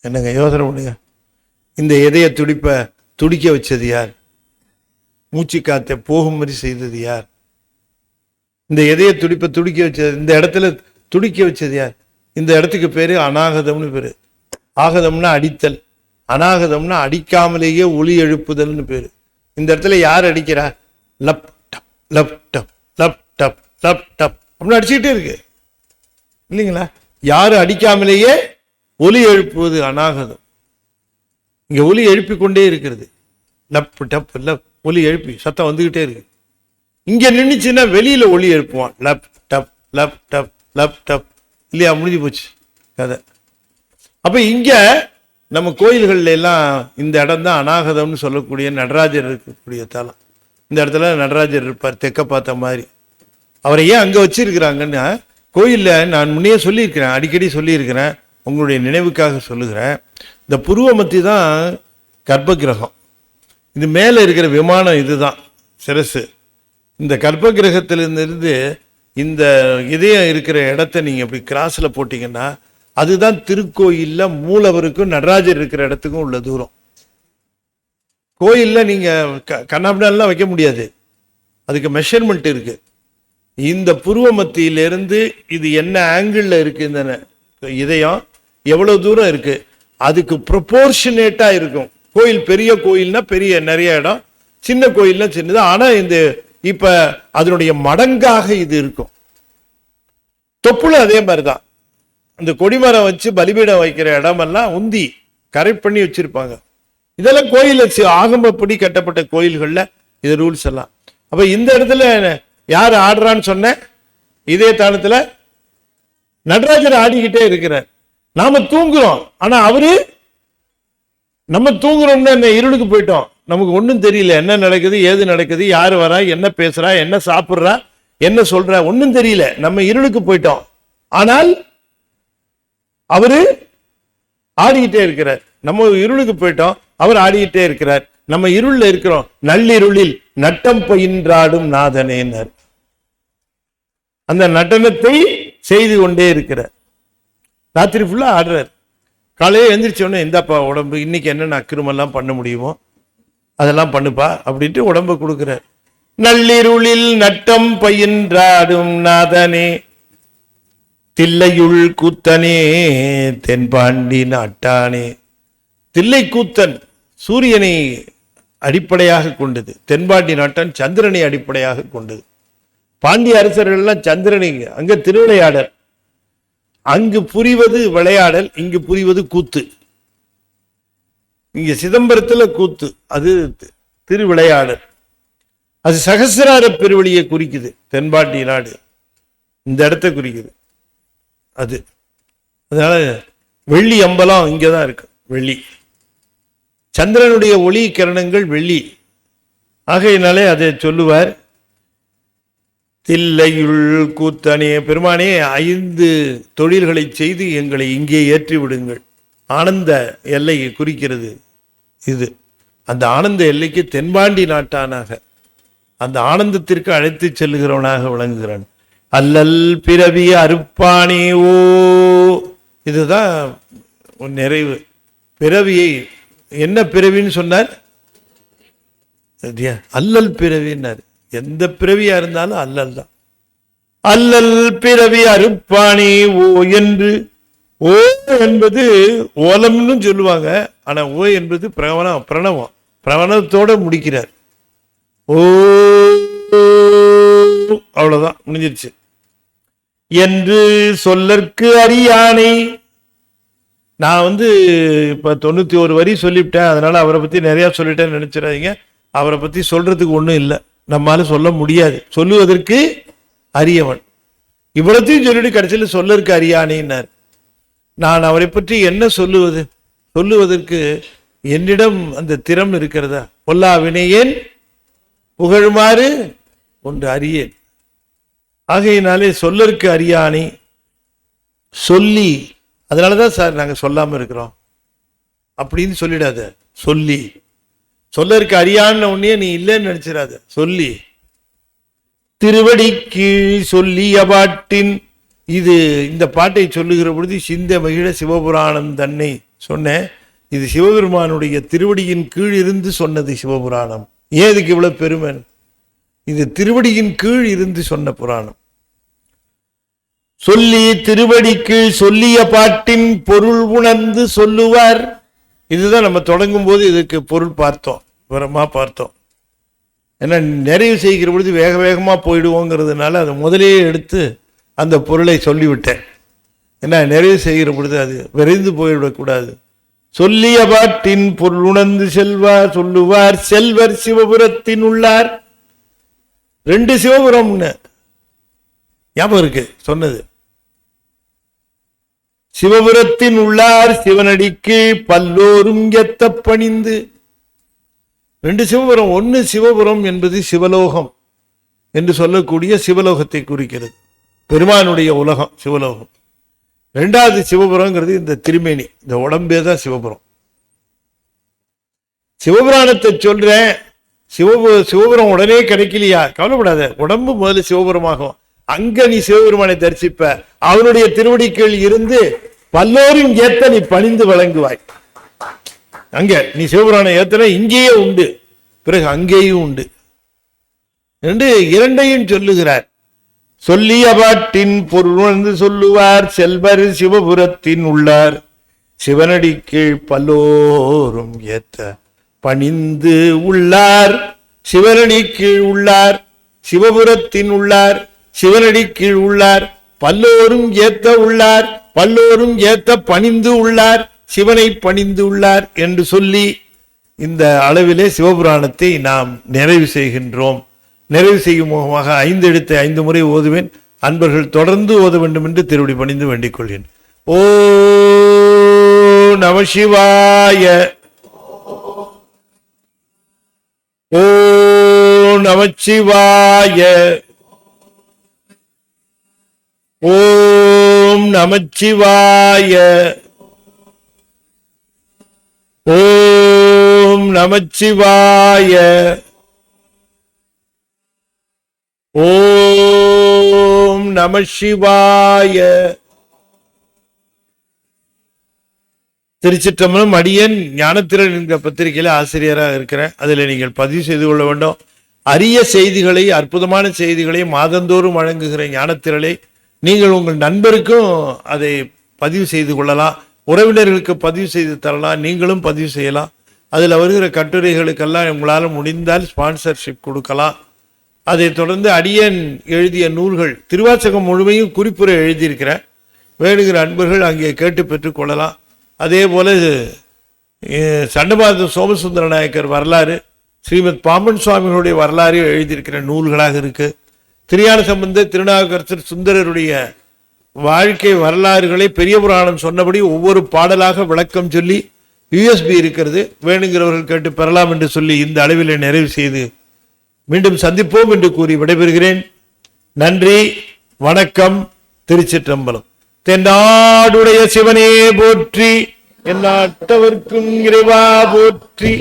என்னங்க யோசனை பண்ணுங்க. இந்த இதய துடிப்பை துடிக்க வச்சது யார்? மூச்சு காத்தை போகும்படி செய்தது யார்? இந்த இதய துடிப்பை துடிக்க வச்சது, இந்த இடத்துல துடிக்க வச்சது யார்? இந்த இடத்துக்கு பேரு அநாகதம்னு பேரு. ஆகதம்னா அடித்தல், அநாகதம்னா அடிக்காமலேயே ஒலி எழுப்புதல்னு பேரு. இந்த இடத்துல யார் அடிக்கிறா? Lub dub lub dub lub dub lub dub அப்படின்னு அடிச்சுக்கிட்டே இருக்கு இல்லைங்களா? யாரு அடிக்காமலேயே ஒலி எழுப்புவது அநாகதம். இங்க ஒலி எழுப்பிக்கொண்டே இருக்கிறது. லப் டப் லப், ஒலி எழுப்பி சத்தம் வந்துகிட்டே இருக்கு. இங்க நின்றுச்சுன்னா வெளியில ஒலி எழுப்புவான், lub dub lub dub lub dub. இல்லையா? முடிஞ்சு போச்சு கதை. அப்ப இங்க நம்ம கோயில்கள்ல எல்லாம் இந்த இடம் தான் அநாகதம்னு சொல்லக்கூடிய நடராஜர் இருக்கக்கூடிய தலம். இந்த இடத்துல நடராஜர் இருப்பார், தெற்க பார்த்த மாதிரி. அவரை ஏன் அங்க வச்சிருக்கிறாங்கன்னா, கோயில்ல நான் முன்னே சொல்லியிருக்கிறேன், அடிக்கடி சொல்லியிருக்கிறேன், உங்களுடைய நினைவுக்காக சொல்லுகிறேன். இந்த புருவ மத்தி தான் கர்ப்ப கிரகம். இது மேல இருக்கிற விமானம் இதுதான் சிரசு. இந்த கர்ப்ப கிரகத்திலிருந்து இந்த இதயம் இருக்கிற இடத்த நீங்க அப்படி கிராஸ்ல போட்டீங்கன்னா அதுதான் திருக்கோயில்ல மூலவருக்கும் நடராஜர் இருக்கிற இடத்துக்கும் உள்ள தூரம். கோயில்ல நீங்க கண்ணாபினாலாம் வைக்க முடியாது, அதுக்கு மெஷர்மெண்ட் இருக்கு. இந்த புருவ மத்தியிலிருந்து இது என்ன ஆங்கிள் இருக்கு, இந்த இதயம் எவ்வளவு தூரம் இருக்கு, அதுக்கு ப்ரொபோர்ஷனேட்டா இருக்கும். கோயில் பெரிய கோயில்னா பெரிய நிறைய இடம், சின்ன கோயில்னா சின்னது. ஆனா இந்த இப்ப அதனுடைய மடங்காக இது இருக்கும். தொப்புல அதே மாதிரிதான். இந்த கொடிமரம் வச்சு பலிபீடம் வைக்கிற இடமெல்லாம் உந்தி கரெக்ட் பண்ணி வச்சிருப்பாங்க. இதெல்லாம் கோயில் ஆகமப்படி கட்டப்பட்ட கோயில்கள்ல இது ரூல்ஸ் எல்லாம். அப்ப இந்த இடத்துல யார் ஆடுறான்னு சொன்ன? இதே தாளத்துல நடராஜர் ஆடிக்கிட்டே இருக்கிறார். நாம தூங்குறோம், ஆனா அவரு நம்ம தூங்குறோம்னு என்ன இருளுக்கு போயிட்டோம், நமக்கு ஒன்றும் தெரியல. என்ன நடக்குது, ஏது நடக்குது, யாரு வரா, என்ன பேசுறா, என்ன சாப்பிட்றா, என்ன சொல்ற, ஒன்றும் தெரியல. நம்ம இருளுக்கு போயிட்டோம். ஆனால் அவரு ஆடிக்கிட்டே இருக்கிறார். நம்ம இருளுக்கு போயிட்டோம், அவர் ஆடிக்கிட்டே இருக்கிறார். நம்ம இருள்ல இருக்கிறோம். நள்ளிருளில் நட்டம் பயின்றாடும் நாதனேனர். அந்த நடனத்தை செய்து கொண்டே இருக்கிறார். ராத்திரி ஃபுல்லா ஆடுறார். காலையே எழுந்திரிச்ச உடனே, இந்தாப்பா உடம்பு, இன்னைக்கு என்னென்ன அக்கிரமெல்லாம் பண்ண முடியுமோ அதெல்லாம் பண்ணுப்பா அப்படின்ட்டு உடம்ப கொடுக்கிறார். நள்ளிருளில் நட்டம் பயின்றாடும் நாதனே, தில்லையுள் கூத்தனே, தென்பாண்டி நாட்டானே. தில்லை கூத்தன் சூரியனை அடிப்படையாக கொண்டது, தென்பாண்டி நாட்டான் சந்திரனை அடிப்படையாக கொண்டது. பாண்டிய அரசர்கள்லாம் சந்திரனை, அங்க திருவிளையாடல், அங்கு புரிவது விளையாடல், இங்கு புரிவது கூத்து. இங்க சிதம்பரத்துல கூத்து, அது திருவிளையாடல். அது சகசிரார பெருவழியை குறிக்குது. தென்பாண்டி நாடு இந்த இடத்தை குறிக்குது. அது அதனால வெள்ளி அம்பலம் இங்கதான் இருக்கு. வெள்ளி சந்திரனுடைய ஒளி கிரணங்கள் வெள்ளி. ஆகையினாலே அதை சொல்லுவார். தில்லையுள் கூத்தனே, பெருமானே 5 தொழில்களை செய்து எங்களை இங்கே ஏற்றி விடுங்கள். ஆனந்த எல்லையை குறிக்கிறது இது. அந்த ஆனந்த எல்லைக்கு தென்பாண்டி நாட்டானாக, அந்த ஆனந்தத்திற்கு அழைத்து செல்லுகிறவனாக விளங்குகிறான். அல்லல் பிறவி அறுப்பானே ஓ, இதுதான் நிறைவு. பிறவியை என்ன பிறவின்னு சொன்னார்? அல்லல் பிறவின்னார். எந்த பிறவியா இருந்தாலும் அல்லல் தான். அல்லல் பிறவி அறுப்பானே ஓ என்று. ஓ என்பது ஓலம்னு சொல்லுவாங்க, ஆனா ஓ என்பது பிரணவம். பிரணவத்தோட முடிக்கிறார். ஓ, அவ்வளவுதான், முடிஞ்சிருச்சு. என்று சொல்லற்கு அறியானை. நான் இப்ப 91 வரி சொல்லிவிட்டேன், அதனால அவரை பத்தி நிறைய சொல்லிட்டேன்னு நினைச்சிடாதீங்க. அவரை பத்தி சொல்றதுக்கு ஒண்ணும் இல்லை, நம்மால சொல்ல முடியாது. சொல்லுவதற்கு அரியவன். இவ்வளத்தையும் சொல்லிட்டு கடைசியில் சொல்லற்கு அறியானேன்னார். நான் அவரை பற்றி என்ன சொல்லுவது? சொல்லுவதற்கு என்னிடம் அந்த திறம் இருக்கிறதா? பொல்லா வினையேன் புகழுமாறு ஒன்று அறியேன். ஆகையினாலே சொல்லற்கு அறியானே சொல்லி, அதனாலதான் சார் நாங்க சொல்லாம இருக்கிறோம் அப்படின்னு சொல்லிடாத. சொல்லி, சொல்லற்கு அறியான்னு உடனே நீ இல்லைன்னு நினைச்சிடாத. சொல்லி திருவடிக்கு சொல்லிய பாட்டின். இது இந்த பாட்டை சொல்லுகிற பொழுது சிந்த மகிழ சிவபுராணம் தன்னை சொன்னேன். இது சிவபெருமானுடைய திருவடியின் கீழ் இருந்து சொன்னது சிவபுராணம். ஏன் இதுக்கு இவ்வளவு பெருமை? இது திருவடியின் கீழ் இருந்து சொன்ன புராணம். சொல்லி திருவடிக்கு சொல்லிய பாட்டின் பொருள் உணர்ந்து சொல்லுவார். இதுதான் நம்ம தொடங்கும் போது இதுக்கு பொருள் பார்த்தோம், விவரமா பார்த்தோம். ஏன்னா நிறைவு செய்கிற பொழுது வேக வேகமா போயிடுவோங்கிறதுனால அதை முதலே எடுத்து அந்த பொருளை சொல்லிவிட்டேன். ஏன்னா நிறைவு செய்கிற பொழுது அது விரைந்து போய்விடக்கூடாது. சொல்லிய பாட்டின் பொருள் உணர்ந்து செல்வார் சொல்லுவார் செல்வர் சிவபுரத்தின் உள்ளார். 2 சிவபுரம்னு ஞாபகம் இருக்கு சொன்னது. சிவபுரத்தின் உள்ளார் சிவனடிக்கு பல்லோரும் எத்த பணிந்து. 2 சிவபுரம். 1 சிவபுரம் என்பது சிவலோகம் என்று சொல்லக்கூடிய சிவலோகத்தை குறிக்கிறது, பெருமானுடைய உலகம் சிவலோகம். 2வது சிவபுரங்கிறது இந்த திருமேனி, இந்த உடம்பே தான் சிவபுரம். சிவபுராணத்தை சொல்றேன், சிவபுரம் உடனே கிடைக்கலையா? கவலைப்படாத, உடம்பு முதல்ல சிவபுரமாகும். அங்க நீ சிவபெருமானை தரிசிப்ப, அவனுடைய திருவடிக்கீழ் இருந்து பல்லோரும் ஏத்த நீ பணிந்து வழங்குவாய். அங்க நீ சிவபுராணம் ஏத்தன இங்கேயே உண்டு, பிறகு அங்கேயும் உண்டு என்று 2ஐயும் சொல்லுகிறார். சொல்லிய பாட்டின் பொருள் சொல்லுவார் செல்வர் சிவபுரத்தின் உள்ளார் சிவனடி கீழ் பல்லோரும் ஏத்த பணிந்து உள்ளார். சிவனடி கீழ் உள்ளார், சிவபுரத்தின் உள்ளார், சிவனடி கீழ் உள்ளார், பல்லோரும் ஏத்த உள்ளார், பல்லோரும் ஏத்த பணிந்து உள்ளார், சிவனை பணிந்து உள்ளார் என்று சொல்லி இந்த அளவிலே சிவபுராணத்தை நாம் நிறைவு செய்கின்றோம். நிறைவு செய்யும் முகமாக 5 எழுத்தை 5 முறை ஓதுவேன். அன்பர்கள் தொடர்ந்து ஓத வேண்டும் என்று திருவடி பணிந்து வேண்டிக் கொள்கிறேன். ஓ நம சிவாய. ஓ நமச்சிவாய. ஓம் நமச்சிவாய. ஓம் நமச்சிவாய. ஓம் நம சிவாய. திருச்சிற்றம்பலம். அடியன் ஞானத்திரள் என்கிற பத்திரிகையில ஆசிரியராக இருக்கிறேன். அதில் நீங்கள் பதிவு செய்து கொள்ள வேண்டும். அரிய செய்திகளை, அற்புதமான செய்திகளை மாதந்தோறும் வழங்குகிற ஞானத்திரளை நீங்கள் உங்கள் நண்பருக்கும் அதை பதிவு செய்து கொள்ளலாம். உறவினர்களுக்கு பதிவு செய்து தரலாம். நீங்களும் பதிவு செய்யலாம். அதில் வருகிற கட்டுரைகளுக்கெல்லாம் உங்களால் முடிந்தால் ஸ்பான்சர்ஷிப் கொடுக்கலாம். அதை தொடர்ந்து அடியன் எழுதிய நூல்கள் திருவாசகம் முழுமையும் குறிப்புரை எழுதியிருக்கிறேன். வேணுகிற அன்பர்கள் அங்கே கேட்டு பெற்றுக்கொள்ளலாம். அதே போல சண்டபாத சோமசுந்தர நாயக்கர் வரலாறு, ஸ்ரீமத் பாம்பன் சுவாமிகளுடைய வரலாறு எழுதியிருக்கிற நூல்களாக இருக்கு. திருஞான சம்பந்தர், திருநாவுக்கரசர், சுந்தரருடைய வாழ்க்கை வரலாறுகளை பெரிய புராணம் சொன்னபடி ஒவ்வொரு பாடலாக விளக்கம் சொல்லி யூஎஸ்பி இருக்கிறது. வேணுங்கிறவர்கள் கேட்டு பெறலாம் என்று சொல்லி இந்த அளவில் நிறைவு செய்து மீண்டும் சந்திப்போம் என்று கூறி விடைபெறுகிறேன். நன்றி, வணக்கம். திருச்சிற்றம்பலம். தென்னாடுடைய சிவனே போற்றி, எந்நாட்டவர்க்கும் இறைவா போற்றி.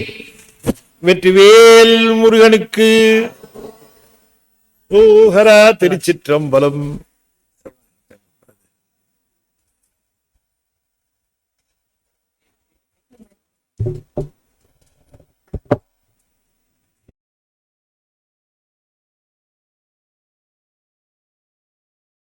வெற்றிவேல் முருகனுக்கு ஓஹரா. திருச்சிற்றம்பலம்.